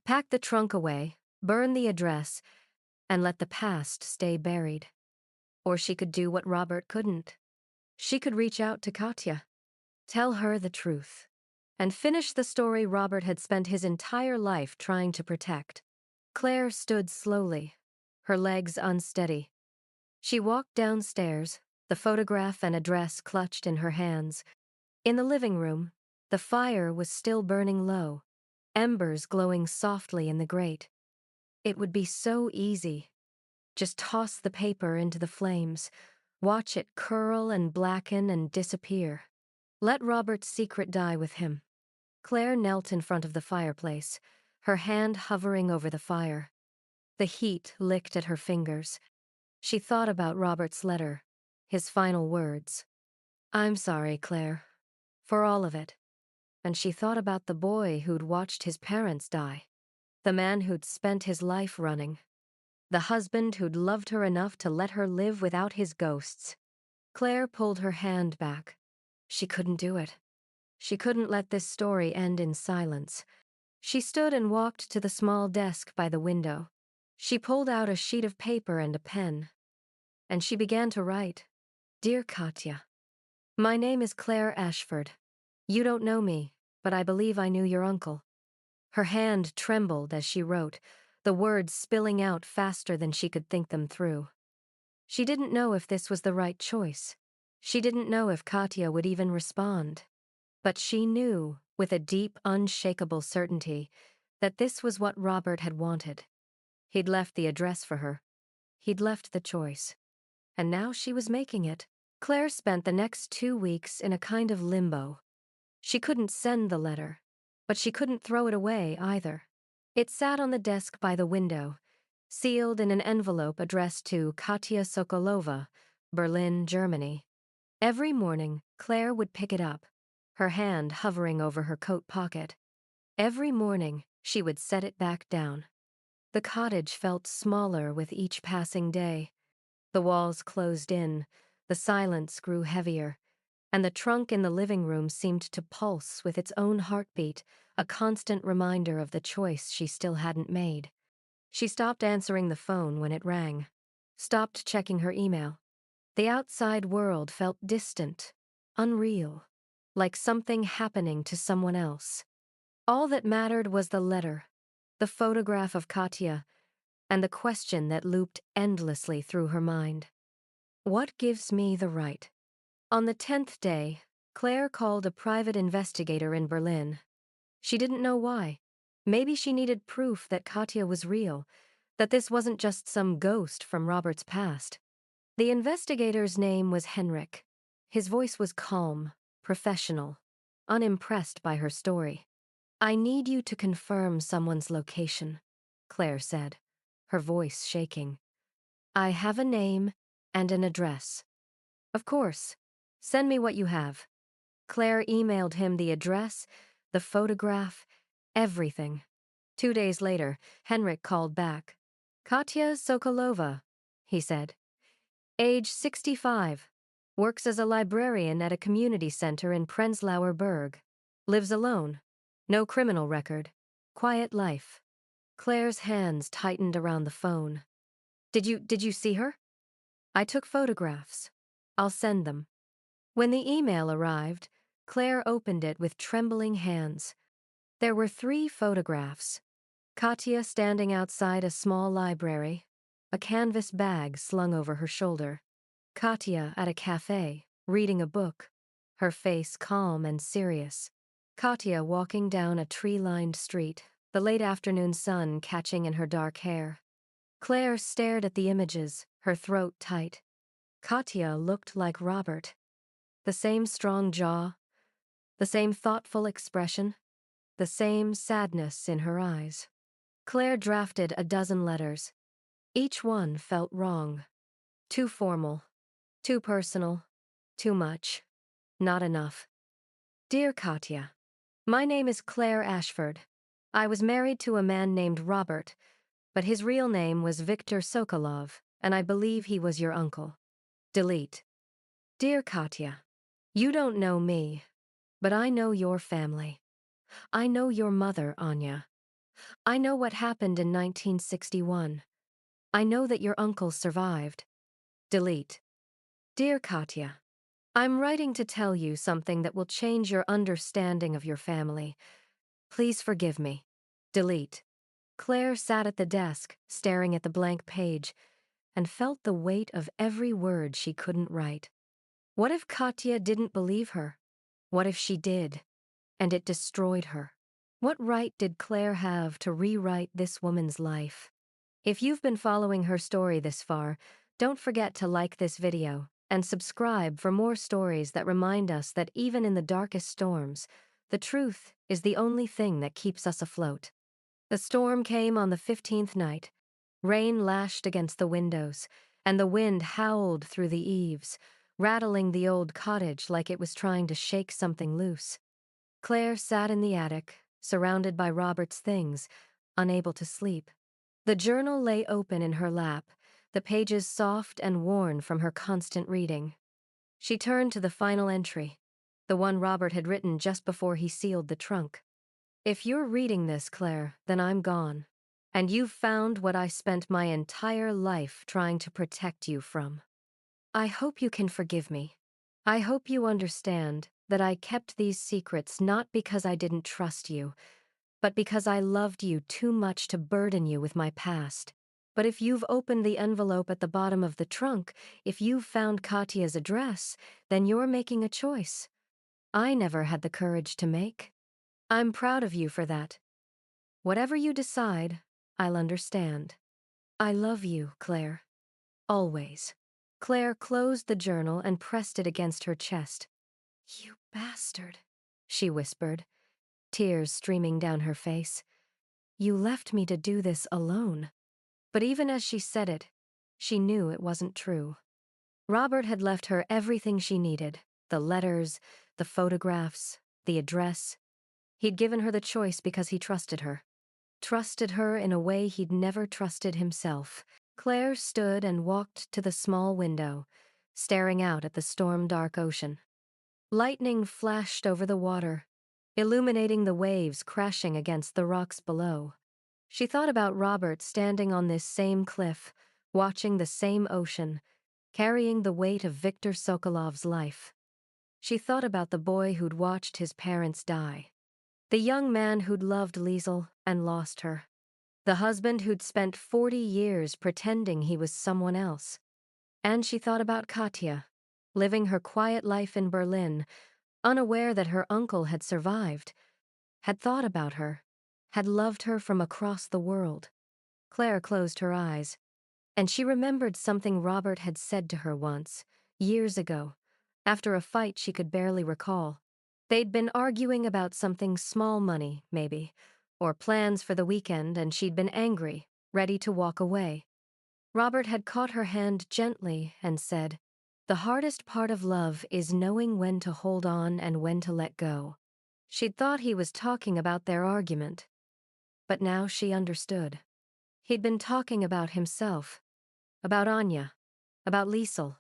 Speaker 1: pack the trunk away, burn the address, and let the past stay buried. Or she could do what Robert couldn't. She could reach out to Katya, tell her the truth, and finish the story Robert had spent his entire life trying to protect. Claire stood slowly, her legs unsteady. She walked downstairs, the photograph and address clutched in her hands. In the living room, the fire was still burning low, embers glowing softly in the grate. It would be so easy. Just toss the paper into the flames, watch it curl and blacken and disappear. Let Robert's secret die with him. Claire knelt in front of the fireplace, her hand hovering over the fire. The heat licked at her fingers. She thought about Robert's letter, his final words. "I'm sorry, Claire, for all of it." And she thought about the boy who'd watched his parents die, the man who'd spent his life running, the husband who'd loved her enough to let her live without his ghosts. Claire pulled her hand back. She couldn't do it. She couldn't let this story end in silence. She stood and walked to the small desk by the window. She pulled out a sheet of paper and a pen, and she began to write. "Dear Katya, my name is Claire Ashford. You don't know me, but I believe I knew your uncle." Her hand trembled as she wrote, the words spilling out faster than she could think them through. She didn't know if this was the right choice. She didn't know if Katya would even respond. But she knew, with a deep, unshakable certainty, that this was what Robert had wanted. He'd left the address for her. He'd left the choice. And now she was making it. Claire spent the next 2 weeks in a kind of limbo. She couldn't send the letter, but she couldn't throw it away either. It sat on the desk by the window, sealed in an envelope addressed to Katya Sokolova, Berlin, Germany. Every morning, Claire would pick it up, her hand hovering over her coat pocket. Every morning, she would set it back down. The cottage felt smaller with each passing day. The walls closed in, the silence grew heavier, and the trunk in the living room seemed to pulse with its own heartbeat, a constant reminder of the choice she still hadn't made. She stopped answering the phone when it rang, stopped checking her email. The outside world felt distant, unreal, like something happening to someone else. All that mattered was the letter, the photograph of Katya, and the question that looped endlessly through her mind. What gives me the right? On the 10th day, Claire called a private investigator in Berlin. She didn't know why. Maybe she needed proof that Katya was real, that this wasn't just some ghost from Robert's past. The investigator's name was Henrik. His voice was calm, professional, unimpressed by her story. "I need you to confirm someone's location," Claire said, her voice shaking. "I have a name and an address." "Of course. Send me what you have." Claire emailed him the address, the photograph, everything. 2 days later, Henrik called back. "Katya Sokolova," he said. "Age 65. Works as a librarian at a community center in Prenzlauer Berg. Lives alone. No criminal record. Quiet life." Claire's hands tightened around the phone. Did you see her?" "I took photographs. I'll send them." When the email arrived, Claire opened it with trembling hands. There were 3 photographs. Katya standing outside a small library, a canvas bag slung over her shoulder. Katya at a cafe, reading a book, her face calm and serious. Katya walking down a tree-lined street, the late afternoon sun catching in her dark hair. Claire stared at the images, her throat tight. Katya looked like Robert. The same strong jaw, the same thoughtful expression, the same sadness in her eyes. Claire drafted a dozen letters. Each one felt wrong. Too formal, too personal, too much, not enough. "Dear Katya, my name is Claire Ashford. I was married to a man named Robert, but his real name was Viktor Sokolov, and I believe he was your uncle. Delete. Dear Katya, you don't know me, but I know your family. I know your mother, Anya. I know what happened in 1961. I know that your uncle survived. Delete. Dear Katya, I'm writing to tell you something that will change your understanding of your family. Please forgive me. Delete." Claire sat at the desk, staring at the blank page, and felt the weight of every word she couldn't write. What if Katya didn't believe her? What if she did, and it destroyed her? What right did Claire have to rewrite this woman's life? If you've been following her story this far, don't forget to like this video and subscribe for more stories that remind us that even in the darkest storms, the truth is the only thing that keeps us afloat. The storm came on the 15th night. Rain lashed against the windows, and the wind howled through the eaves, rattling the old cottage like it was trying to shake something loose. Claire sat in the attic, surrounded by Robert's things, unable to sleep. The journal lay open in her lap, the pages soft and worn from her constant reading. She turned to the final entry, the one Robert had written just before he sealed the trunk. "If you're reading this, Claire, then I'm gone. And you've found what I spent my entire life trying to protect you from. I hope you can forgive me. I hope you understand that I kept these secrets not because I didn't trust you, but because I loved you too much to burden you with my past. But if you've opened the envelope at the bottom of the trunk, if you've found Katya's address, then you're making a choice I never had the courage to make. I'm proud of you for that. Whatever you decide, I'll understand. I love you, Claire. Always." Claire closed the journal and pressed it against her chest. "You bastard," she whispered, tears streaming down her face. "You left me to do this alone." But even as she said it, she knew it wasn't true. Robert had left her everything she needed, the letters, the photographs, the address. He'd given her the choice because he trusted her in a way he'd never trusted himself. Claire stood and walked to the small window, staring out at the storm-dark ocean. Lightning flashed over the water, illuminating the waves crashing against the rocks below. She thought about Robert standing on this same cliff, watching the same ocean, carrying the weight of Viktor Sokolov's life. She thought about the boy who'd watched his parents die, the young man who'd loved Liesel and lost her, the husband who'd spent 40 years pretending he was someone else. And she thought about Katya, living her quiet life in Berlin, unaware that her uncle had survived, had thought about her, had loved her from across the world. Claire closed her eyes, and she remembered something Robert had said to her once, years ago, after a fight she could barely recall. They'd been arguing about something small money, maybe, or plans for the weekend, and she'd been angry, ready to walk away. Robert had caught her hand gently and said, "The hardest part of love is knowing when to hold on and when to let go." She'd thought he was talking about their argument, but now she understood. He'd been talking about himself, about Anya, about Liesel,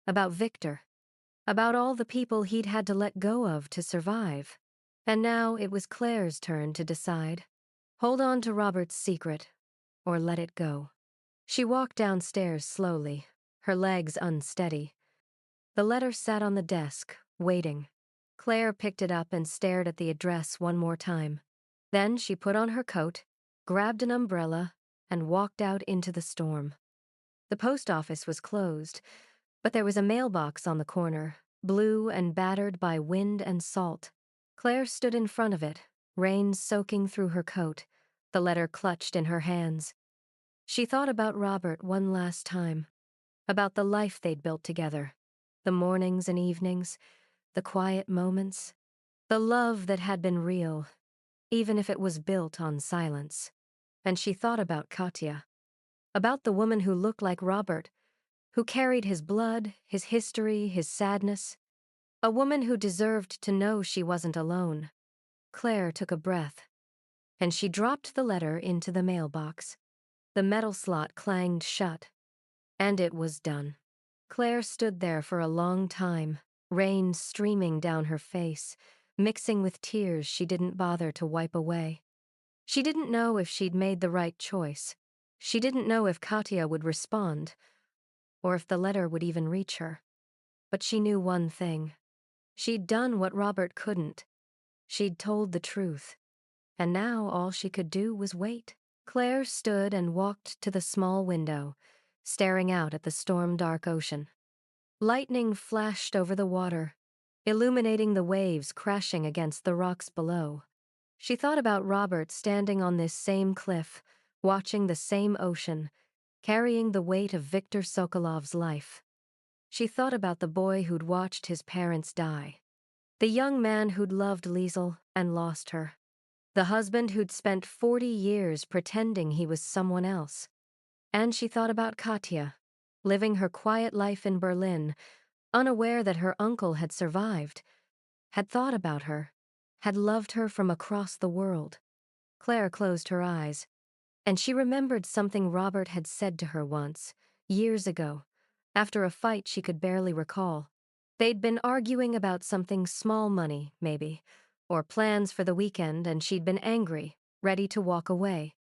Speaker 1: about Viktor, about all the people he'd had to let go of to survive. And now it was Claire's turn to decide. Hold on to Robert's secret, or let it go. She walked downstairs slowly, her legs unsteady. The letter sat on the desk, waiting. Claire picked it up and stared at the address one more time. Then she put on her coat, grabbed an umbrella, and walked out into the storm. The post office was closed, but there was a mailbox on the corner, blue and battered by wind and salt. Claire stood in front of it, rain soaking through her coat, the letter clutched in her hands. She thought about Robert one last time, about the life they'd built together, the mornings and evenings, the quiet moments, the love that had been real, even if it was built on silence. And she thought about Katya, about the woman who looked like Robert, who carried his blood, his history, his sadness, a woman who deserved to know she wasn't alone. Claire took a breath, and she dropped the letter into the mailbox. The metal slot clanged shut, and it was done. Claire stood there for a long time, rain streaming down her face, mixing with tears she didn't bother to wipe away. She didn't know if she'd made the right choice. She didn't know if Katya would respond, or if the letter would even reach her. But she knew one thing. She'd done what Robert couldn't. She'd told the truth. And now all she could do was wait. Claire stood and walked to the small window, staring out at the storm-dark ocean. Lightning flashed over the water, illuminating the waves crashing against the rocks below. She thought about Robert standing on this same cliff, watching the same ocean, carrying the weight of Viktor Sokolov's life. She thought about the boy who'd watched his parents die, the young man who'd loved Liesel and lost her, the husband who'd spent 40 years pretending he was someone else. And she thought about Katya, living her quiet life in Berlin, unaware that her uncle had survived, had thought about her, had loved her from across the world. Claire closed her eyes, and she remembered something Robert had said to her once, years ago, after a fight she could barely recall. They'd been arguing about something small money, maybe, or plans for the weekend, and she'd been angry, ready to walk away.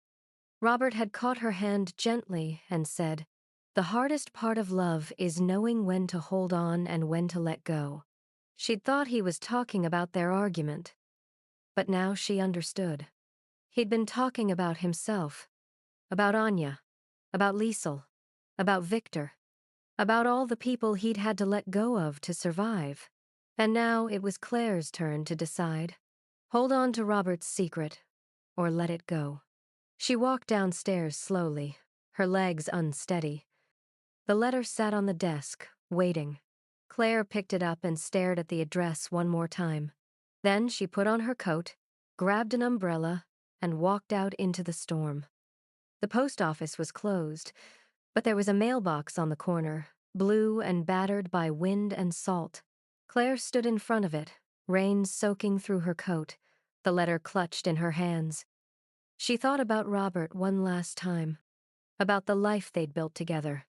Speaker 1: Robert had caught her hand gently and said, "The hardest part of love is knowing when to hold on and when to let go." She'd thought he was talking about their argument, but now she understood. He'd been talking about himself, about Anya, about Liesel, about Viktor, about all the people he'd had to let go of to survive. And now it was Claire's turn to decide. Hold on to Robert's secret, or let it go. She walked downstairs slowly, her legs unsteady. The letter sat on the desk, waiting. Claire picked it up and stared at the address one more time. Then she put on her coat, grabbed an umbrella, and walked out into the storm. The post office was closed, but there was a mailbox on the corner, blue and battered by wind and salt. Claire stood in front of it, rain soaking through her coat, the letter clutched in her hands. She thought about Robert one last time, about the life they'd built together,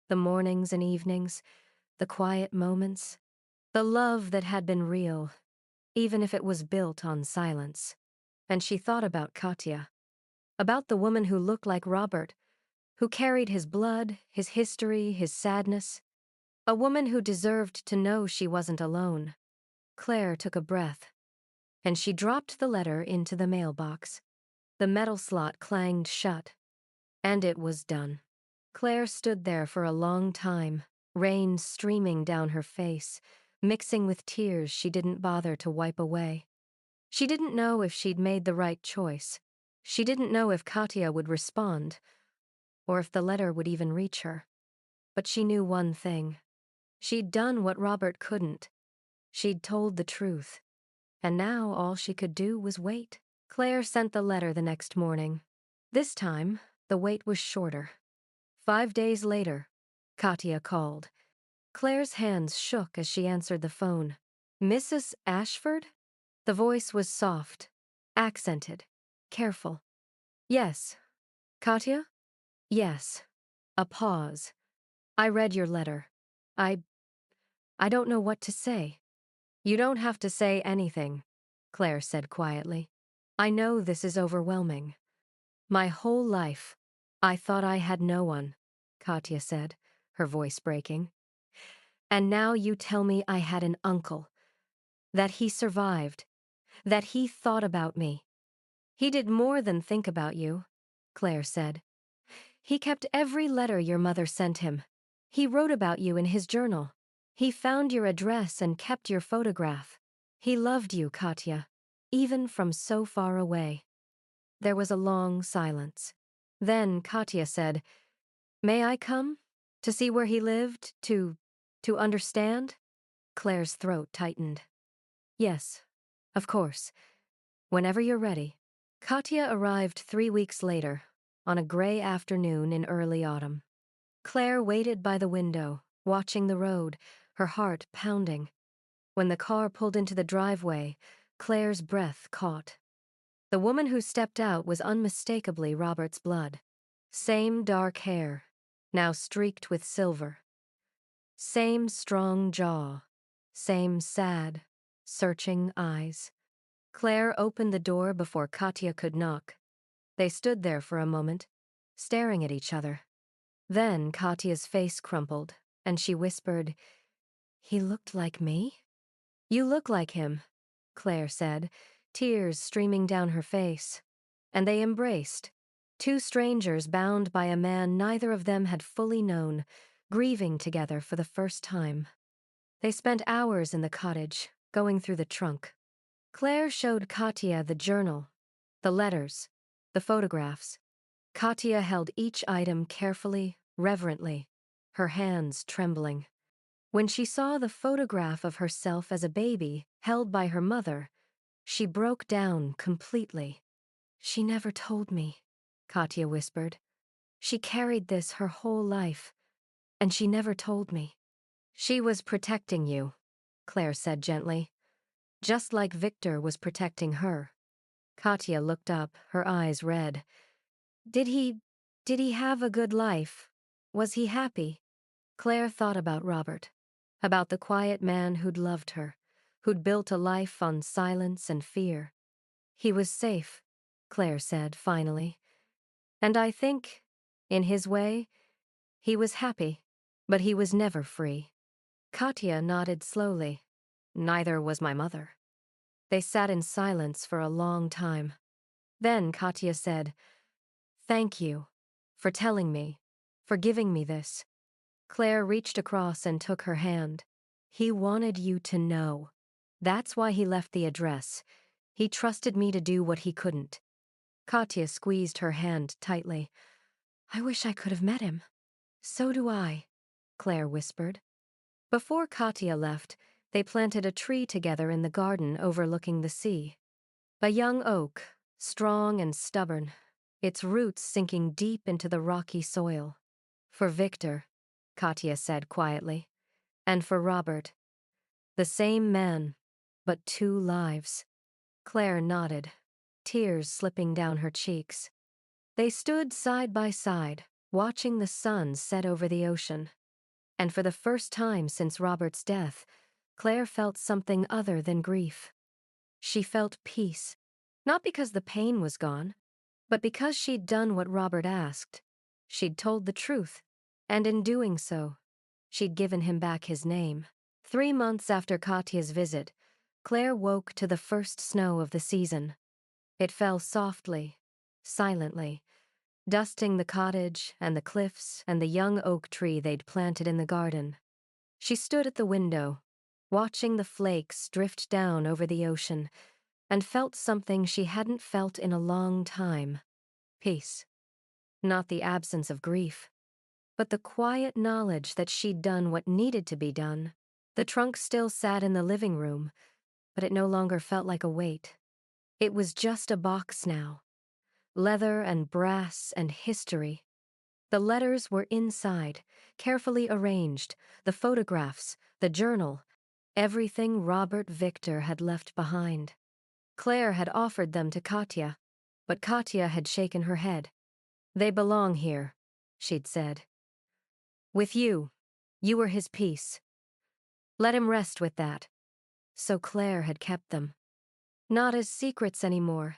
Speaker 1: the mornings and evenings, the quiet moments, The love that had been real, even if it was built on silence. And she thought about Katya. About the woman who looked like Robert, who carried his blood, his history, his sadness. A woman who deserved to know she wasn't alone. Claire took a breath, and she dropped the letter into the mailbox. The metal slot clanged shut, and it was done. Claire stood there for a long time, rain streaming down her face, mixing with tears she didn't bother to wipe away. She didn't know if she'd made the right choice. She didn't know if Katya would respond, or if the letter would even reach her. But she knew one thing. She'd done what Robert couldn't. She'd told the truth. And now all she could do was wait. Claire sent the letter the next morning. This time, the wait was shorter. 5 days later, Katya called. Claire's hands shook as she answered the phone. Mrs. Ashford? The voice was soft, accented, careful. Yes. Katya? Yes. A pause. I read your letter. I don't know what to say. You don't have to say anything, Claire said quietly. I know this is overwhelming. My whole life, I thought I had no one, Katya said, her voice breaking. And now you tell me I had an uncle, that he survived, that he thought about me. He did more than think about you, Claire said. He kept every letter your mother sent him. He wrote about you in his journal. He found your address and kept your photograph. He loved you, Katya, even from so far away. There was a long silence. Then Katya said, May I come? To see where he lived? To understand? Claire's throat tightened. Yes, of course. Whenever you're ready. Katya arrived 3 weeks later, on a gray afternoon in early autumn. Claire waited by the window, watching the road, her heart pounding. When the car pulled into the driveway, Claire's breath caught. The woman who stepped out was unmistakably Robert's blood. Same dark hair, now streaked with silver. Same strong jaw. Same sad, searching eyes. Claire opened the door before Katya could knock. They stood there for a moment, staring at each other. Then Katya's face crumpled, and she whispered, He looked like me? You look like him, Claire said, tears streaming down her face. And they embraced, two strangers bound by a man neither of them had fully known, grieving together for the first time. They spent hours in the cottage, going through the trunk. Claire showed Katya the journal, the letters, the photographs. Katya held each item carefully, reverently, her hands trembling. When she saw the photograph of herself as a baby, held by her mother, she broke down completely. She never told me, Katya whispered. She carried this her whole life, and she never told me. She was protecting you, Claire said gently, just like Victor was protecting her. Katya looked up, her eyes red. Did he have a good life? Was he happy? Claire thought about Robert, about the quiet man who'd loved her, who'd built a life on silence and fear. He was safe, Claire said finally. And I think, in his way, he was happy, but he was never free. Katya nodded slowly. Neither was my mother. They sat in silence for a long time. Then Katya said, Thank you for telling me, for giving me this. Claire reached across and took her hand. He wanted you to know. That's why he left the address. He trusted me to do what he couldn't. Katya squeezed her hand tightly. I wish I could have met him. So do I, Claire whispered. Before Katya left, they planted a tree together in the garden overlooking the sea. A young oak, strong and stubborn, its roots sinking deep into the rocky soil. For Victor, Katya said quietly, and for Robert. The same man, but 2 lives. Claire nodded, tears slipping down her cheeks. They stood side by side, watching the sun set over the ocean. And for the first time since Robert's death, Claire felt something other than grief. She felt peace, not because the pain was gone, but because she'd done what Robert asked. She'd told the truth, and in doing so, she'd given him back his name. 3 months after Katya's visit, Claire woke to the first snow of the season. It fell softly, silently, dusting the cottage and the cliffs and the young oak tree they'd planted in the garden. She stood at the window, watching the flakes drift down over the ocean, and felt something she hadn't felt in a long time. Peace. Not the absence of grief, but the quiet knowledge that she'd done what needed to be done. The trunk still sat in the living room, but it no longer felt like a weight. It was just a box now. Leather and brass and history. The letters were inside, carefully arranged, the photographs, the journal, everything Robert Victor had left behind. Claire had offered them to Katya, but Katya had shaken her head. "They belong here," she'd said. "With you. You were his piece. Let him rest with that." So Claire had kept them. Not as secrets anymore,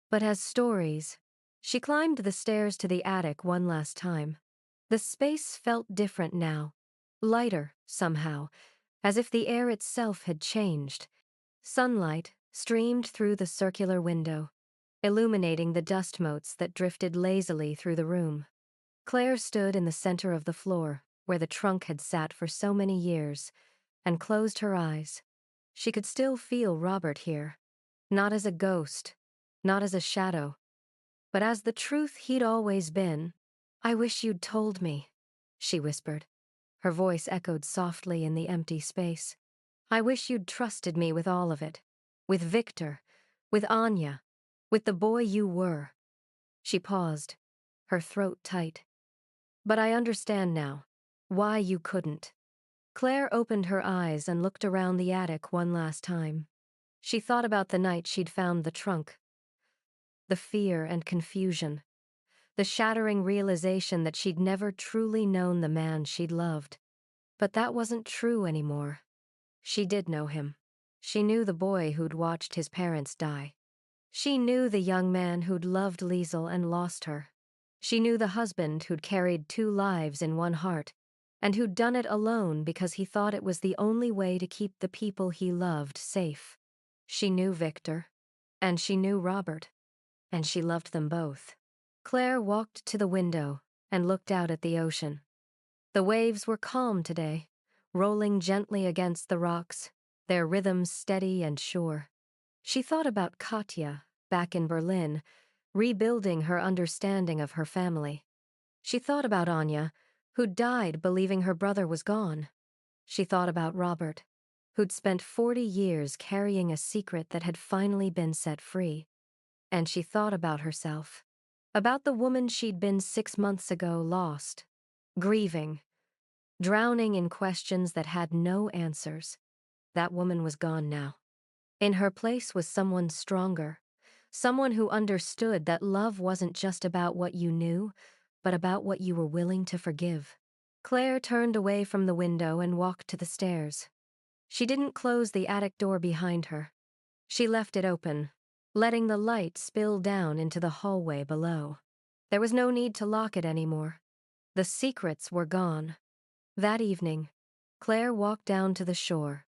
Speaker 1: but as stories. She climbed the stairs to the attic one last time. The space felt different now, lighter somehow, as if the air itself had changed. Sunlight streamed through the circular window, illuminating the dust motes that drifted lazily through the room. Claire stood in the center of the floor, where the trunk had sat for so many years, and closed her eyes. She could still feel Robert here, not as a ghost, not as a shadow, but as the truth he'd always been. "I wish you'd told me," she whispered. Her voice echoed softly in the empty space. "I wish you'd trusted me with all of it. With Victor, with Anya, with the boy you were." She paused, her throat tight. "But I understand now why you couldn't." Claire opened her eyes and looked around the attic one last time. She thought about the night she'd found the trunk. The fear and confusion. The shattering realization that she'd never truly known the man she'd loved. But that wasn't true anymore. She did know him. She knew the boy who'd watched his parents die. She knew the young man who'd loved Liesel and lost her. She knew the husband who'd carried 2 lives in one heart, and who'd done it alone because he thought it was the only way to keep the people he loved safe. She knew Victor, and she knew Robert, and she loved them both. Claire walked to the window and looked out at the ocean. The waves were calm today, rolling gently against the rocks, their rhythms steady and sure. She thought about Katya, back in Berlin, rebuilding her understanding of her family. She thought about Anya, who died believing her brother was gone. She thought about Robert, who'd spent 40 years carrying a secret that had finally been set free. And she thought about herself, about the woman she'd been 6 months ago lost, grieving, drowning in questions that had no answers. That woman was gone now. In her place was someone stronger, someone who understood that love wasn't just about what you knew, but about what you were willing to forgive. Claire turned away from the window and walked to the stairs. She didn't close the attic door behind her. She left it open, letting the light spill down into the hallway below. There was no need to lock it anymore. The secrets were gone. That evening, Claire walked down to the shore.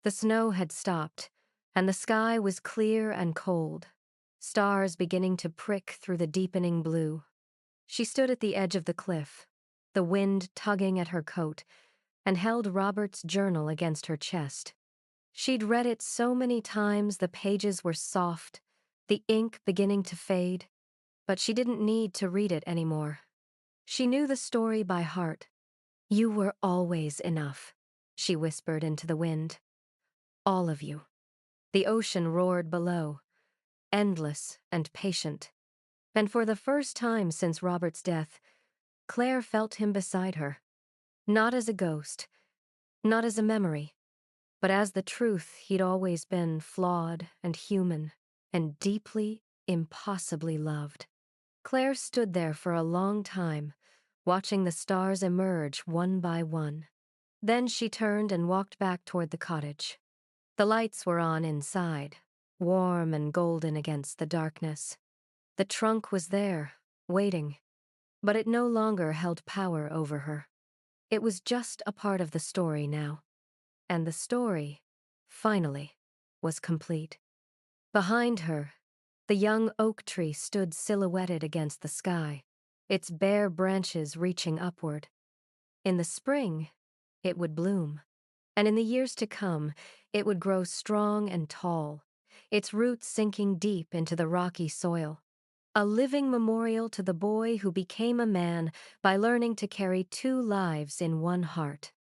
Speaker 1: The snow had stopped, and the sky was clear and cold, stars beginning to prick through the deepening blue. She stood at the edge of the cliff, the wind tugging at her coat, and held Robert's journal against her chest. She'd read it so many times the pages were soft, the ink beginning to fade, but she didn't need to read it anymore. She knew the story by heart. "You were always enough," she whispered into the wind. "All of you." The ocean roared below, endless and patient. And for the first time since Robert's death, Claire felt him beside her. Not as a ghost, not as a memory, but as the truth he'd always been, flawed and human, and deeply, impossibly loved. Claire stood there for a long time, watching the stars emerge one by one. Then she turned and walked back toward the cottage. The lights were on inside, warm and golden against the darkness. The trunk was there, waiting, but it no longer held power over her. It was just a part of the story now. And the story, finally, was complete. Behind her, the young oak tree stood silhouetted against the sky, its bare branches reaching upward. In the spring, it would bloom, and in the years to come, it would grow strong and tall, its roots sinking deep into the rocky soil. A living memorial to the boy who became a man by learning to carry two lives in one heart.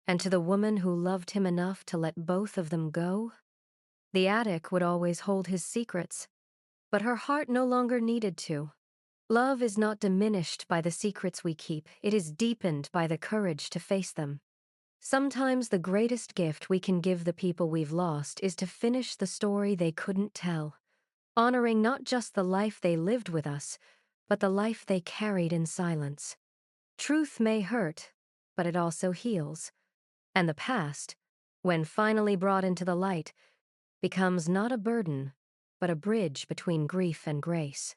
Speaker 1: And to the woman who loved him enough to let both of them go, the attic would always hold his secrets, but her heart no longer needed to. Love is not diminished by the secrets we keep, it is deepened by the courage to face them. Sometimes the greatest gift we can give the people we've lost is to finish the story they couldn't tell, honoring not just the life they lived with us, but the life they carried in silence. Truth may hurt, but it also heals. And the past, when finally brought into the light, becomes not a burden, but a bridge between grief and grace.